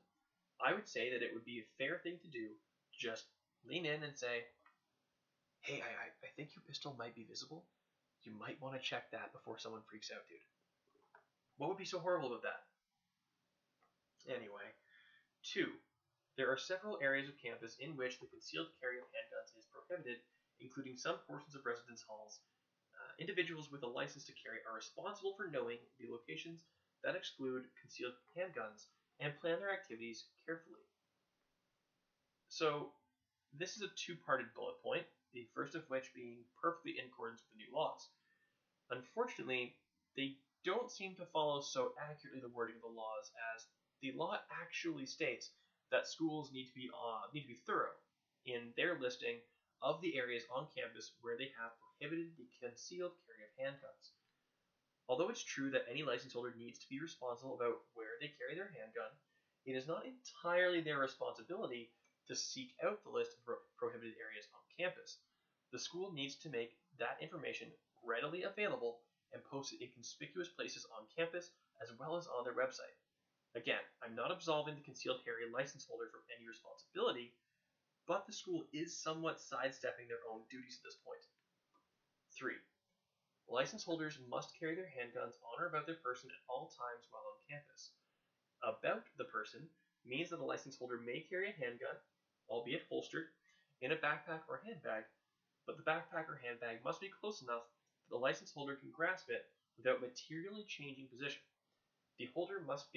I would say that it would be a fair thing to do to just lean in and say, hey, I think your pistol might be visible. You might want to check that before someone freaks out, dude. What would be so horrible about that? Anyway, 2. There are several areas of campus in which the concealed carry of handguns is prohibited, including some portions of residence halls. Individuals with a license to carry are responsible for knowing the locations that exclude concealed handguns and plan their activities carefully. So, this is a two-parted bullet point, the first of which being perfectly in accordance with the new laws. Unfortunately, they don't seem to follow so accurately the wording of the laws, as the law actually states that schools need to be thorough in their listing of the areas on campus where they have prohibited the concealed carry of handguns. Although it's true that any license holder needs to be responsible about where they carry their handgun, it is not entirely their responsibility to seek out the list of prohibited areas on campus. The school needs to make that information readily available and post it in conspicuous places on campus as well as on their website. Again, I'm not absolving the concealed carry license holder from any responsibility, but the school is somewhat sidestepping their own duties at this point. 3. License holders must carry their handguns on or about their person at all times while on campus. About the person means that a license holder may carry a handgun, albeit holstered, in a backpack or handbag, but the backpack or handbag must be close enough that the license holder can grasp it without materially changing position. The holster must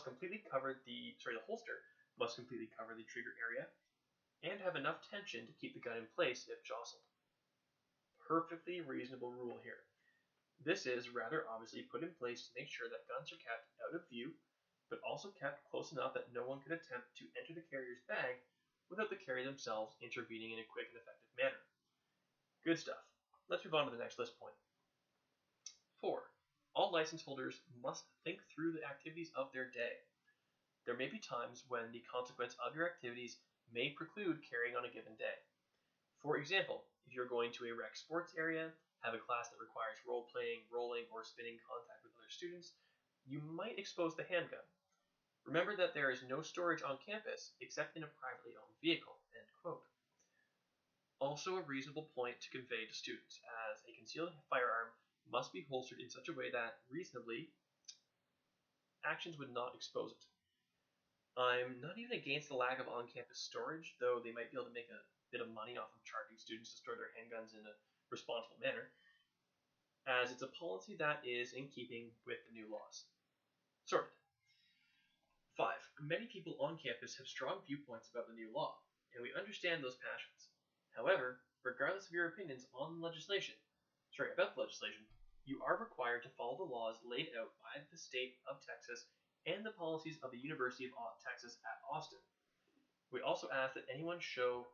completely cover the trigger area and have enough tension to keep the gun in place if jostled. Perfectly reasonable rule here. This is rather obviously put in place to make sure that guns are kept out of view, but also kept close enough that no one could attempt to enter the carrier's bag without the carrier themselves intervening in a quick and effective manner. Good stuff. Let's move on to the next list point. 4. All license holders must think through the activities of their day. There may be times when the consequence of your activities may preclude carrying on a given day. For example, if you're going to a rec sports area, have a class that requires role-playing, rolling, or spinning contact with other students, you might expose the handgun. Remember that there is no storage on campus except in a privately owned vehicle. End quote. Also a reasonable point to convey to students, as a concealed firearm must be holstered in such a way that, reasonably, actions would not expose it. I'm not even against the lack of on-campus storage, though they might be able to make a bit of money off of charging students to store their handguns in a responsible manner, as it's a policy that is in keeping with the new laws. Sorted. 5. Many people on campus have strong viewpoints about the new law, and we understand those passions. However, regardless of your opinions on about the legislation, you are required to follow the laws laid out by the state of Texas and the policies of the University of Texas at Austin. We also ask that everyone show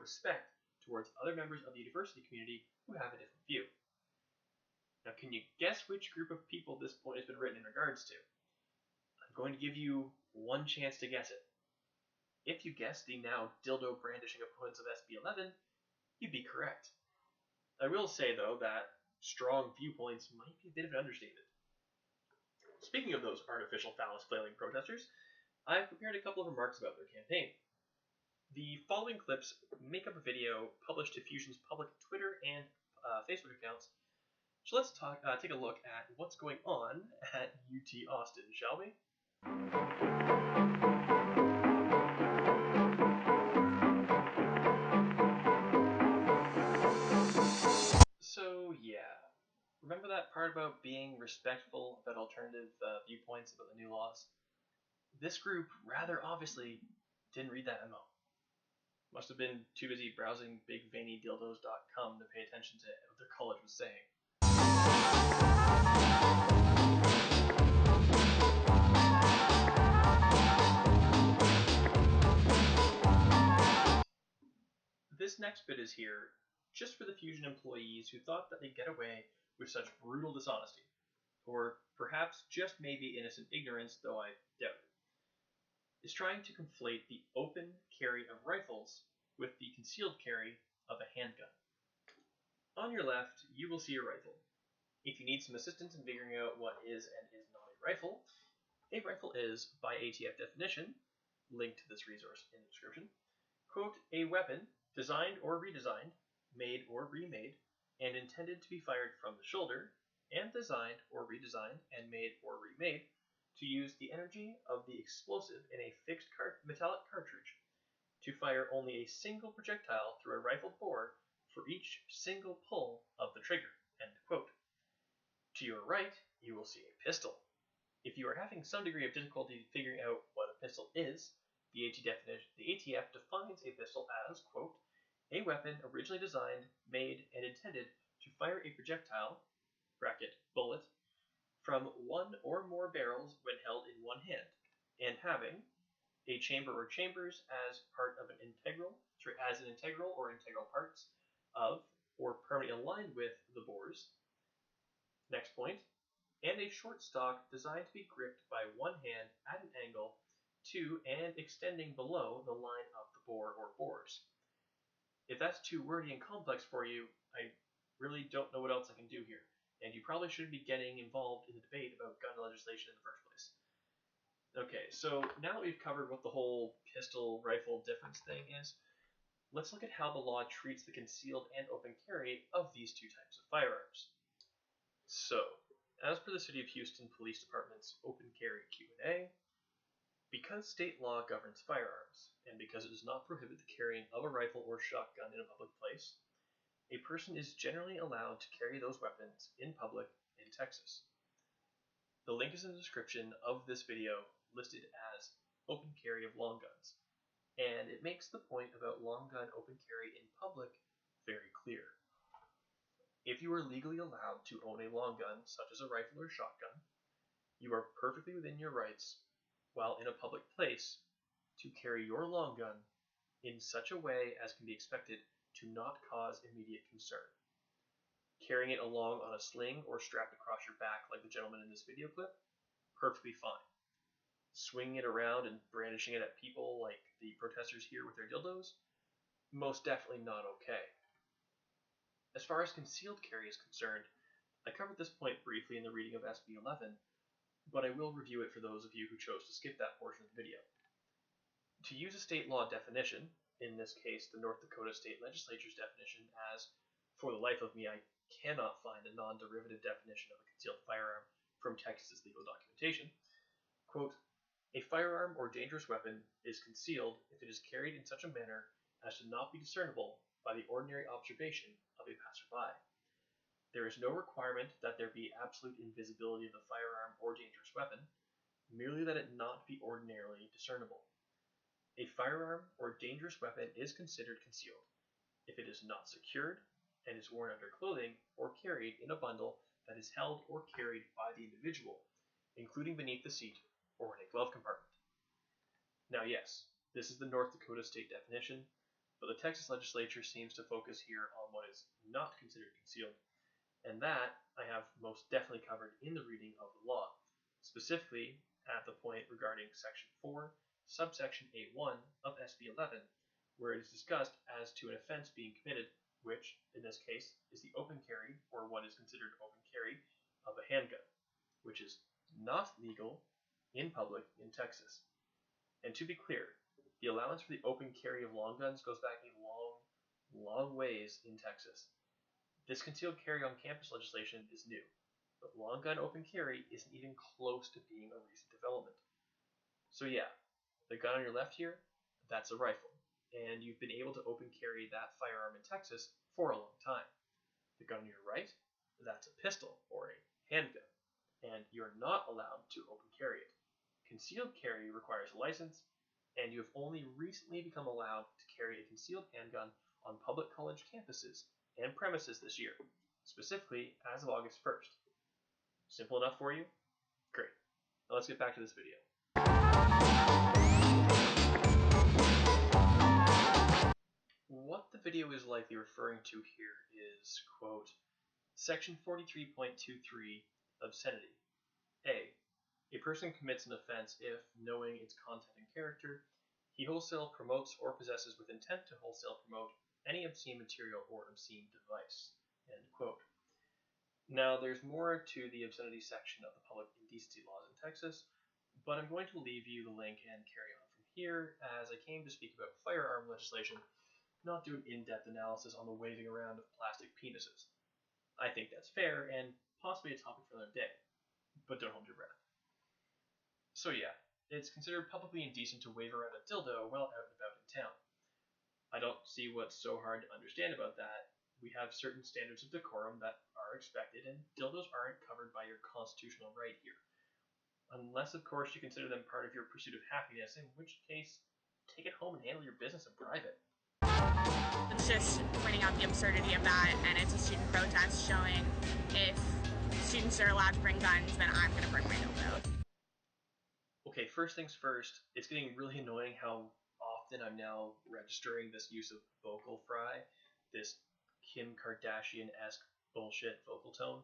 respect towards other members of the university community who have a different view. Now, can you guess which group of people this point has been written in regards to? I'm going to give you one chance to guess it. If you guess the now dildo brandishing opponents of SB11, you'd be correct. I will say, though, that strong viewpoints might be a bit of an understatement. Speaking of those artificial phallus flailing protesters, I've prepared a couple of remarks about their campaign. The following clips make up a video published to Fusion's public Twitter and Facebook accounts. So let's take a look at what's going on at UT Austin, shall we? So yeah, remember that part about being respectful about alternative viewpoints about the new laws? This group rather obviously didn't read that memo. Must have been too busy browsing bigveinydildos.com to pay attention to what their college was saying. This next bit is here just for the Fusion employees who thought that they'd get away with such brutal dishonesty, or perhaps just maybe innocent ignorance, though I doubt it, is trying to conflate the open carry of rifles with the concealed carry of a handgun. On your left, you will see a rifle. If you need some assistance in figuring out what is and is not a rifle is, by ATF definition, linked to this resource in the description, quote, a weapon designed or redesigned, made or remade, and intended to be fired from the shoulder, and designed or redesigned and made or remade to use the energy of the explosive in a fixed metallic cartridge to fire only a single projectile through a rifled bore for each single pull of the trigger, end quote. To your right, you will see a pistol. If you are having some degree of difficulty figuring out what a pistol is, the ATF defines a pistol as, quote, a weapon originally designed, made, and intended to fire a projectile, bracket, bullet, from one or more barrels when held in one hand, and having a chamber or chambers as part of an integral or integral parts of, or permanently aligned with the bores. Next point, and a short stock designed to be gripped by one hand at an angle to and extending below the line of the bore or bores. If that's too wordy and complex for you, I really don't know what else I can do here, and you probably shouldn't be getting involved in the debate about gun legislation in the first place. Okay, so now that we've covered what the whole pistol-rifle difference thing is, let's look at how the law treats the concealed and open carry of these two types of firearms. So, as per the City of Houston Police Department's open carry Q&A, because state law governs firearms, and because it does not prohibit the carrying of a rifle or shotgun in a public place, a person is generally allowed to carry those weapons in public in Texas. The link is in the description of this video, listed as open carry of long guns, and it makes the point about long gun open carry in public very clear. If you are legally allowed to own a long gun, such as a rifle or shotgun, you are perfectly within your rights, while in a public place, to carry your long gun in such a way as can be expected to not cause immediate concern. Carrying it along on a sling or strapped across your back like the gentleman in this video clip, perfectly fine. Swinging it around and brandishing it at people like the protesters here with their dildos, most definitely not okay. As far as concealed carry is concerned, I covered this point briefly in the reading of SB 11, but I will review it for those of you who chose to skip that portion of the video. To use a state law definition, in this case the North Dakota State Legislature's definition, as, for the life of me, I cannot find a non-derivative definition of a concealed firearm from Texas's legal documentation, quote, a firearm or dangerous weapon is concealed if it is carried in such a manner as to not be discernible by the ordinary observation of a passerby. There is no requirement that there be absolute invisibility of the firearm or dangerous weapon, merely that it not be ordinarily discernible. A firearm or dangerous weapon is considered concealed if it is not secured and is worn under clothing or carried in a bundle that is held or carried by the individual, including beneath the seat or in a glove compartment. Now yes, this is the North Dakota state definition, but the Texas legislature seems to focus here on what is not considered concealed, And that I have most definitely covered in the reading of the law, specifically at the point regarding Section 4, subsection A1 of SB 11, where it is discussed as to an offense being committed, which, in this case, is the open carry, or what is considered open carry, of a handgun, which is not legal in public in Texas. And to be clear, the allowance for the open carry of long guns goes back a long ways in Texas. This concealed carry on campus legislation is new, but long gun open carry isn't even close to being a recent development. So yeah, the gun on your left here, that's a rifle, and you've been able to open carry that firearm in Texas for a long time. The gun on your right, that's a pistol, or a handgun, and you're not allowed to open carry it. Concealed carry requires a license, and you have only recently become allowed to carry a concealed handgun on public college campuses and premises this year, specifically as of August 1st. Simple enough for you? Great. Now let's get back to this video. What the video is likely referring to here is, quote, Section 43.23, obscenity. A person commits an offense if, knowing its content and character, he wholesale promotes or possesses with intent to wholesale promote any obscene material or obscene device, end quote. Now, there's more to the obscenity section of the public indecency laws in Texas, but I'm going to leave you the link and carry on from here, as I came to speak about firearm legislation, not do an in-depth analysis on the waving around of plastic penises. I think that's fair, and possibly a topic for another day, but don't hold your breath. So yeah, it's considered publicly indecent to wave around a dildo while out and about in town. I don't see what's so hard to understand about that. We have certain standards of decorum that are expected, and dildos aren't covered by your constitutional right here. Unless, of course, you consider them part of your pursuit of happiness, in which case, take it home and handle your business in private. It's just pointing out the absurdity of that, and it's a student protest showing if students are allowed to bring guns, then I'm going to bring my dildo. Okay, first things first, it's getting really annoying how often I'm now registering this use of vocal fry, this Kim Kardashian-esque bullshit vocal tone.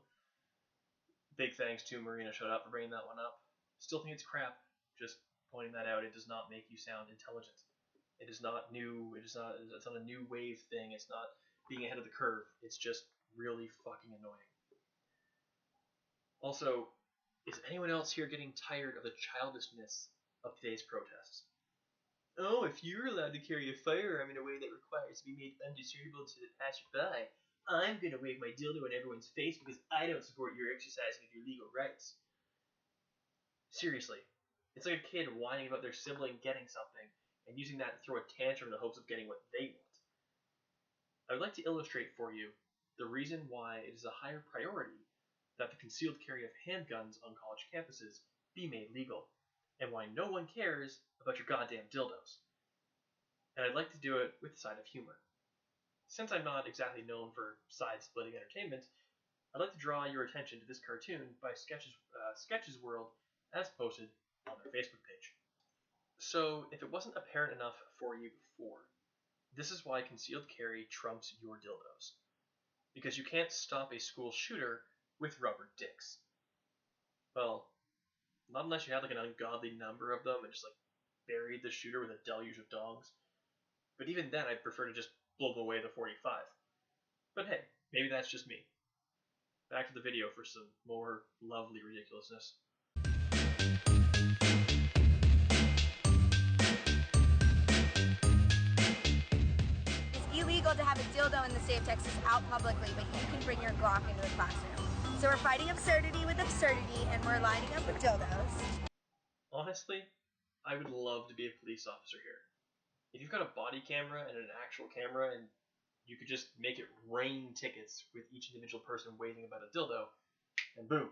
Big thanks to Marina Shut Up for bringing that one up. Still think it's crap, just pointing that out. It does not make you sound intelligent. It is not new, it's not a new wave thing, it's not being ahead of the curve, it's just really fucking annoying. Also, is anyone else here getting tired of the childishness of today's protests? Oh, if you're allowed to carry a firearm in a way that requires to be made undiscernible to the passerby, I'm gonna wave my dildo in everyone's face because I don't support your exercising of your legal rights. Seriously, it's like a kid whining about their sibling getting something and using that to throw a tantrum in the hopes of getting what they want. I would like to illustrate for you the reason why it is a higher priority that the concealed carry of handguns on college campuses be made legal, and why no one cares about your goddamn dildos. And I'd like to do it with a side of humor. Since I'm not exactly known for side-splitting entertainment, I'd like to draw your attention to this cartoon by Sketches World as posted on their Facebook page. So, if it wasn't apparent enough for you before, this is why concealed carry trumps your dildos. Because you can't stop a school shooter with rubber dicks. Well, not unless you had like an ungodly number of them and just like buried the shooter with a deluge of dongs. But even then, I'd prefer to just blow away the 45. But hey, maybe that's just me. Back to the video for some more lovely ridiculousness. It's illegal to have a dildo in the state of Texas out publicly, but you can bring your Glock into the classroom. So we're fighting absurdity with absurdity, and we're lining up with dildos. Honestly, I would love to be a police officer here. If you've got a body camera and an actual camera, and you could just make it rain tickets with each individual person waving about a dildo, and boom,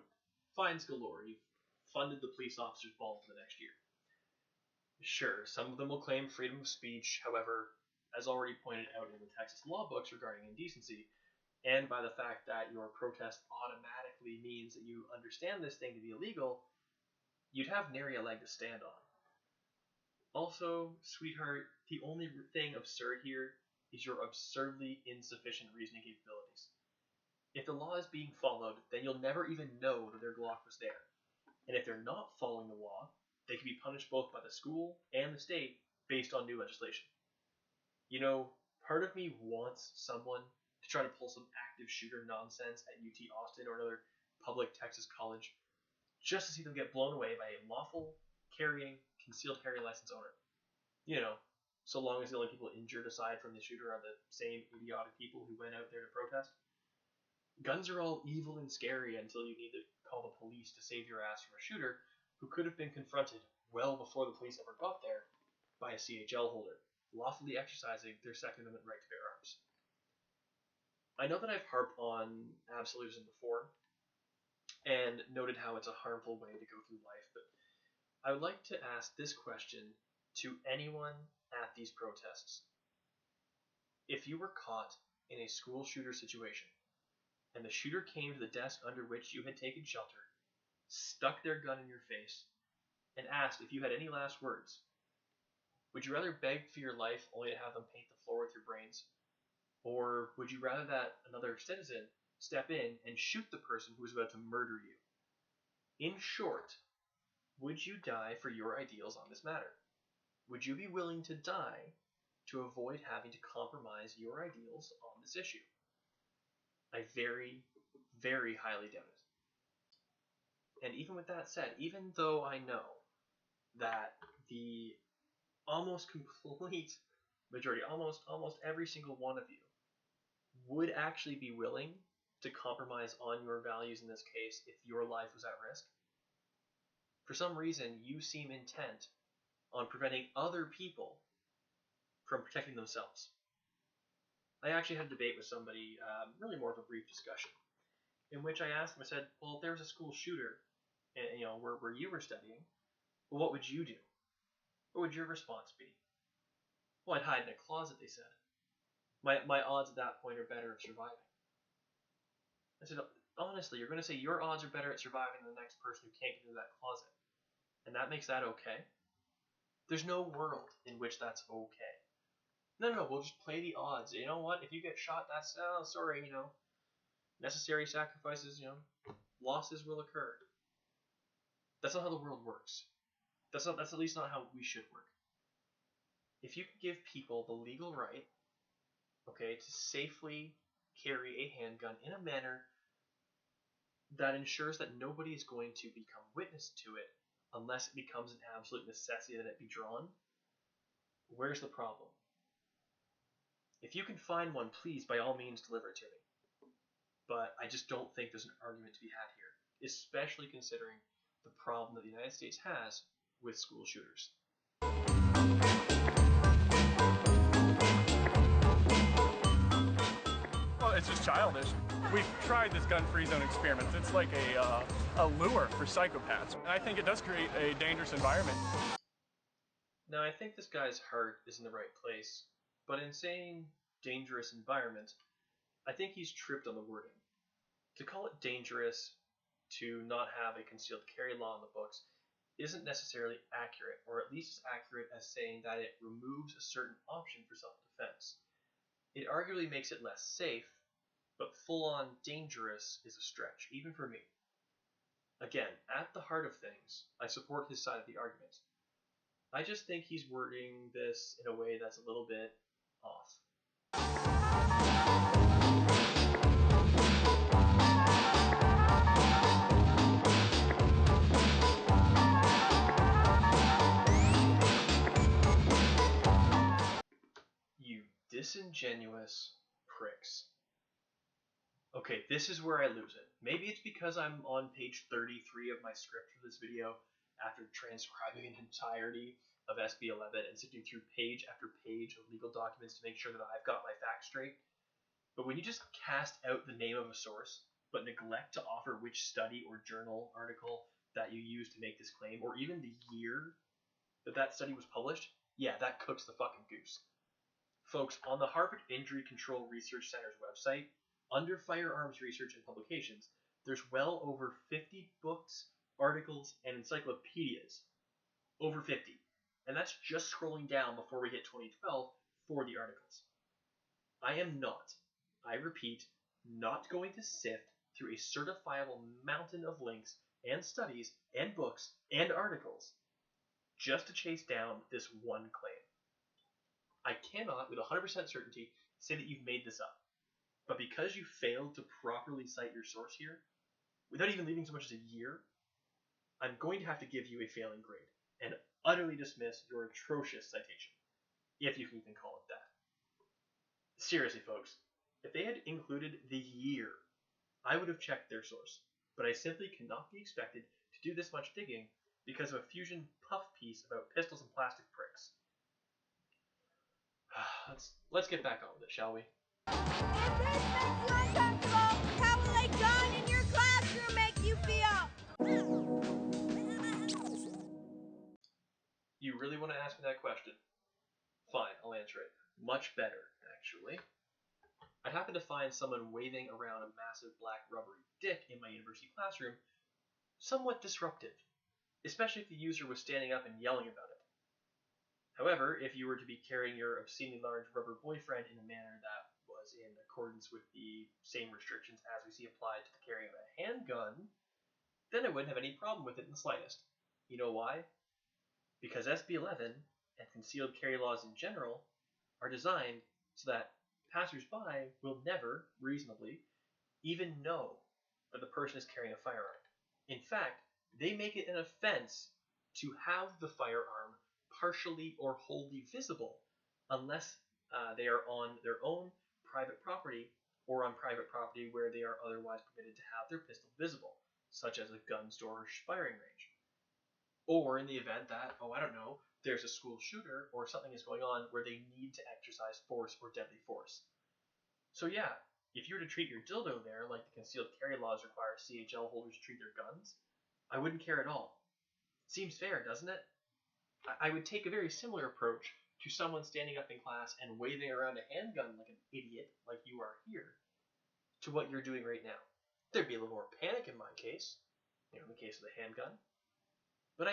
fines galore. You've funded the police officer's ball for the next year. Sure, some of them will claim freedom of speech, however, as already pointed out in the Texas law books regarding indecency, and by the fact that your protest automatically means that you understand this thing to be illegal, you'd have nary a leg to stand on. Also, sweetheart, the only thing absurd here is your absurdly insufficient reasoning capabilities. If the law is being followed, then you'll never even know that their Glock was there. And if they're not following the law, they can be punished both by the school and the state based on new legislation. You know, part of me wants someone to try to pull some active shooter nonsense at UT Austin or another public Texas college just to see them get blown away by a lawful carrying concealed carry license owner. You know, so long as the only people injured aside from the shooter are the same idiotic people who went out there to protest. Guns are all evil and scary until you need to call the police to save your ass from a shooter who could have been confronted well before the police ever got there by a CHL holder, lawfully exercising their Second Amendment right to bear arms. I know that I've harped on absolutism before and noted how it's a harmful way to go through life, but I would like to ask this question to anyone at these protests. If you were caught in a school shooter situation, and the shooter came to the desk under which you had taken shelter, stuck their gun in your face, and asked if you had any last words, would you rather beg for your life only to have them paint the floor with your brains? Or would you rather that another citizen step in and shoot the person who was about to murder you? In short, would you die for your ideals on this matter? Would you be willing to die to avoid having to compromise your ideals on this issue? I very, very highly doubt it. And even with that said, even though I know that the almost complete majority, almost every single one of you, would actually be willing to compromise on your values in this case if your life was at risk, for some reason you seem intent on preventing other people from protecting themselves. I actually had a debate with somebody, really more of a brief discussion, in which I asked him, I said, well, if there was a school shooter, and, where you were studying, well, what would you do? What would your response be? Well, I'd hide in a closet, they said. My odds at that point are better of surviving. I said, honestly, you're going to say your odds are better at surviving than the next person who can't get into that closet. And that makes that okay? There's no world in which that's okay. No, we'll just play the odds. You know what? If you get shot, that's, sorry, necessary sacrifices, losses will occur. That's not how the world works. That's at least not how we should work. If you could give people the legal right, okay, to safely carry a handgun in a manner that ensures that nobody is going to become witness to it unless it becomes an absolute necessity that it be drawn, where's the problem? If you can find one, please, by all means, deliver it to me. But I just don't think there's an argument to be had here, especially considering the problem that the United States has with school shooters. Well, it's just childish. We've tried this gun-free zone experiment. It's like a lure for psychopaths. And I think it does create a dangerous environment. Now, I think this guy's heart is in the right place, but in saying dangerous environment, I think he's tripped on the wording. To call it dangerous to not have a concealed carry law in the books isn't necessarily accurate, or at least as accurate as saying that it removes a certain option for self-defense. It arguably makes it less safe, but full-on dangerous is a stretch, even for me. Again, at the heart of things, I support his side of the argument. I just think he's wording this in a way that's a little bit off. You disingenuous pricks. Okay, this is where I lose it. Maybe it's because I'm on page 33 of my script for this video after transcribing an entirety of SB 11 and sifting through page after page of legal documents to make sure that I've got my facts straight. But when you just cast out the name of a source, but neglect to offer which study or journal article that you used to make this claim, or even the year that study was published, yeah, that cooks the fucking goose. Folks, on the Harvard Injury Control Research Center's website, under Firearms Research and Publications, there's well over 50 books, articles, and encyclopedias. Over 50. And that's just scrolling down before we hit 2012 for the articles. I am not, I repeat, not going to sift through a certifiable mountain of links and studies and books and articles just to chase down this one claim. I cannot, with 100% certainty, say that you've made this up, but because you failed to properly cite your source here, without even leaving so much as a year, I'm going to have to give you a failing grade and utterly dismiss your atrocious citation, if you can even call it that. Seriously, folks, if they had included the year, I would have checked their source, but I simply cannot be expected to do this much digging because of a Fusion puff piece about pistols and plastic pricks. Let's get back on with it, shall we? If this makes you uncomfortable, how will a gun in your classroom make you feel? You really want to ask me that question? Fine, I'll answer it. Much better, actually. I happened to find someone waving around a massive black rubbery dick in my university classroom somewhat disruptive, especially if the user was standing up and yelling about it. However, if you were to be carrying your obscenely large rubber boyfriend in a manner that was in accordance with the same restrictions as we see applied to the carrying of a handgun, then I wouldn't have any problem with it in the slightest. You know why? Because SB 11 and concealed carry laws in general are designed so that passers-by will never, reasonably, even know that the person is carrying a firearm. In fact, they make it an offense to have the firearm partially or wholly visible unless they are on their own private property or on private property where they are otherwise permitted to have their pistol visible, such as a gun store or firing range. Or in the event that, there's a school shooter or something is going on where they need to exercise force or deadly force. So yeah, if you were to treat your dildo there like the concealed carry laws require CHL holders to treat their guns, I wouldn't care at all. Seems fair, doesn't it? I would take a very similar approach to someone standing up in class and waving around a handgun like an idiot, like you are here, to what you're doing right now. There'd be a little more panic in my case, in the case of the handgun, but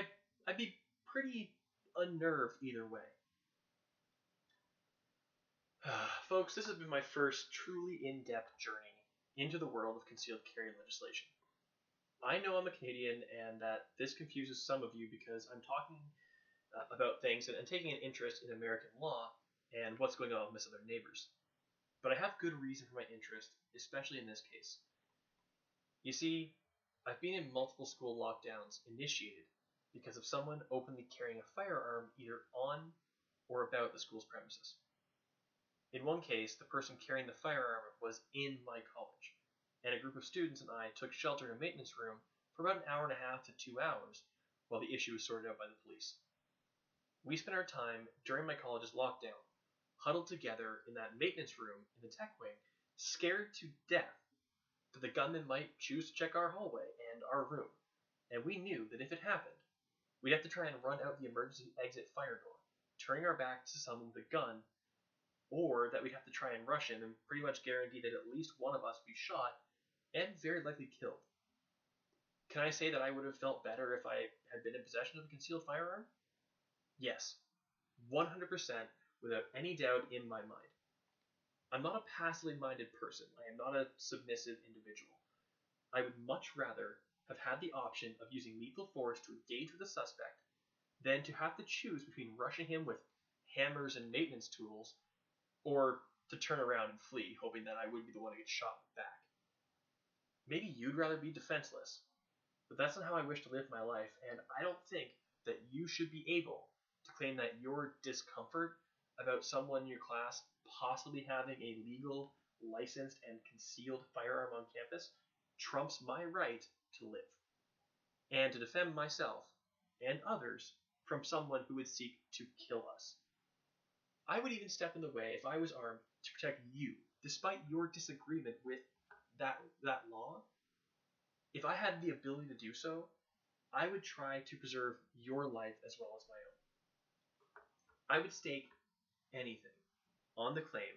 I'd be pretty unnerved either way. Folks, this has been my first truly in-depth journey into the world of concealed carry legislation. I know I'm a Canadian and that this confuses some of you because I'm talking about things and taking an interest in American law and what's going on with my southern neighbors. But I have good reason for my interest, especially in this case. You see, I've been in multiple school lockdowns initiated because of someone openly carrying a firearm either on or about the school's premises. In one case, the person carrying the firearm was in my college, and a group of students and I took shelter in a maintenance room for about an hour and a half to 2 hours while the issue was sorted out by the police. We spent our time during my college's lockdown, huddled together in that maintenance room in the tech wing, scared to death that the gunman might choose to check our hallway and our room, and we knew that if it happened, we'd have to try and run out the emergency exit fire door, turning our backs to someone with a gun, or that we'd have to try and rush him and pretty much guarantee that at least one of us would be shot and very likely killed. Can I say that I would have felt better if I had been in possession of a concealed firearm? Yes, 100% without any doubt in my mind. I'm not a passively minded person. I am not a submissive individual. I would much rather have had the option of using lethal force to engage with a suspect than to have to choose between rushing him with hammers and maintenance tools or to turn around and flee, hoping that I would be the one to get shot back. Maybe you'd rather be defenseless, but that's not how I wish to live my life, and I don't think that you should be able to claim that your discomfort about someone in your class possibly having a legal, licensed, and concealed firearm on campus trumps my right to live, and to defend myself and others from someone who would seek to kill us. I would even step in the way if I was armed to protect you, despite your disagreement with that law. If I had the ability to do so, I would try to preserve your life as well as my own. I would stake anything on the claim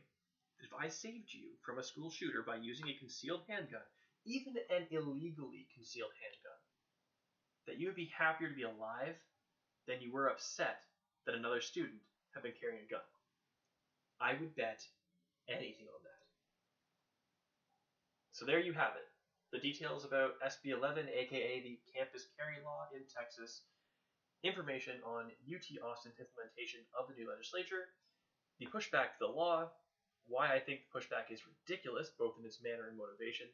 that if I saved you from a school shooter by using a concealed handgun, even an illegally concealed handgun, that you would be happier to be alive than you were upset that another student had been carrying a gun. I would bet anything on that. So there you have it. The details about SB 11, aka the Campus Carry Law in Texas, information on UT Austin's implementation of the new legislature, the pushback to the law, why I think the pushback is ridiculous, both in its manner and motivation,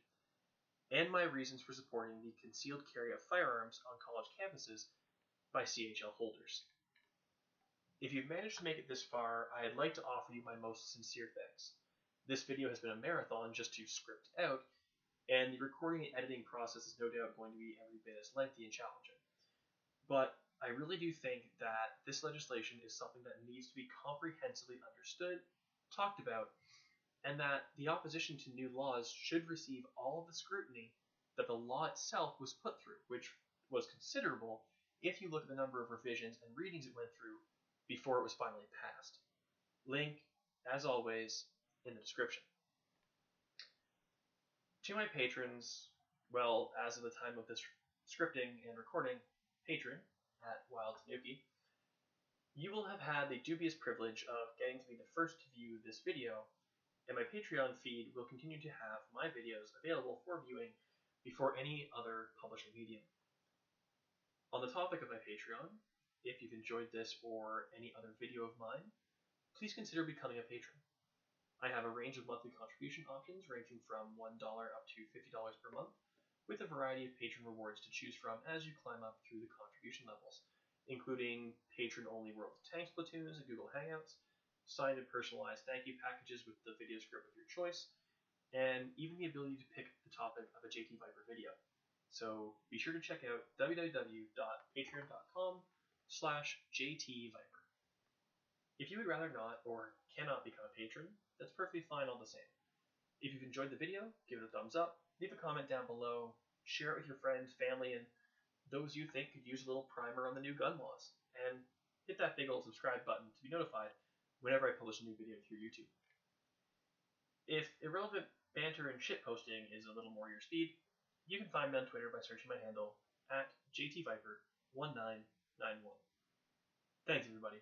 and my reasons for supporting the concealed carry of firearms on college campuses by CHL holders. If you've managed to make it this far, I'd like to offer you my most sincere thanks. This video has been a marathon just to script out, and the recording and editing process is no doubt going to be every bit as lengthy and challenging. But I really do think that this legislation is something that needs to be comprehensively understood, talked about, and that the opposition to new laws should receive all of the scrutiny that the law itself was put through, which was considerable if you look at the number of revisions and readings it went through before it was finally passed. Link, as always, in the description. To my patrons, well, as of the time of this scripting and recording, patron at Wild Tanuki, you will have had the dubious privilege of getting to be the first to view this video, and my Patreon feed will continue to have my videos available for viewing before any other publishing medium. On the topic of my Patreon, if you've enjoyed this or any other video of mine, please consider becoming a patron. I have a range of monthly contribution options ranging from $1 up to $50 per month, with a variety of patron rewards to choose from as you climb up through the contribution levels, including patron-only World of Tanks platoons and Google Hangouts, signed and personalized thank you packages with the video script of your choice, and even the ability to pick the topic of a JT Viper video. So be sure to check out www.patreon.com/JTViper. If you would rather not or cannot become a patron, that's perfectly fine all the same. If you've enjoyed the video, give it a thumbs up, leave a comment down below, share it with your friends, family, and those you think could use a little primer on the new gun laws, and hit that big old subscribe button to be notified whenever I publish a new video through YouTube. If irrelevant banter and shitposting is a little more your speed, you can find me on Twitter by searching my handle at JTViper1991. Thanks, everybody.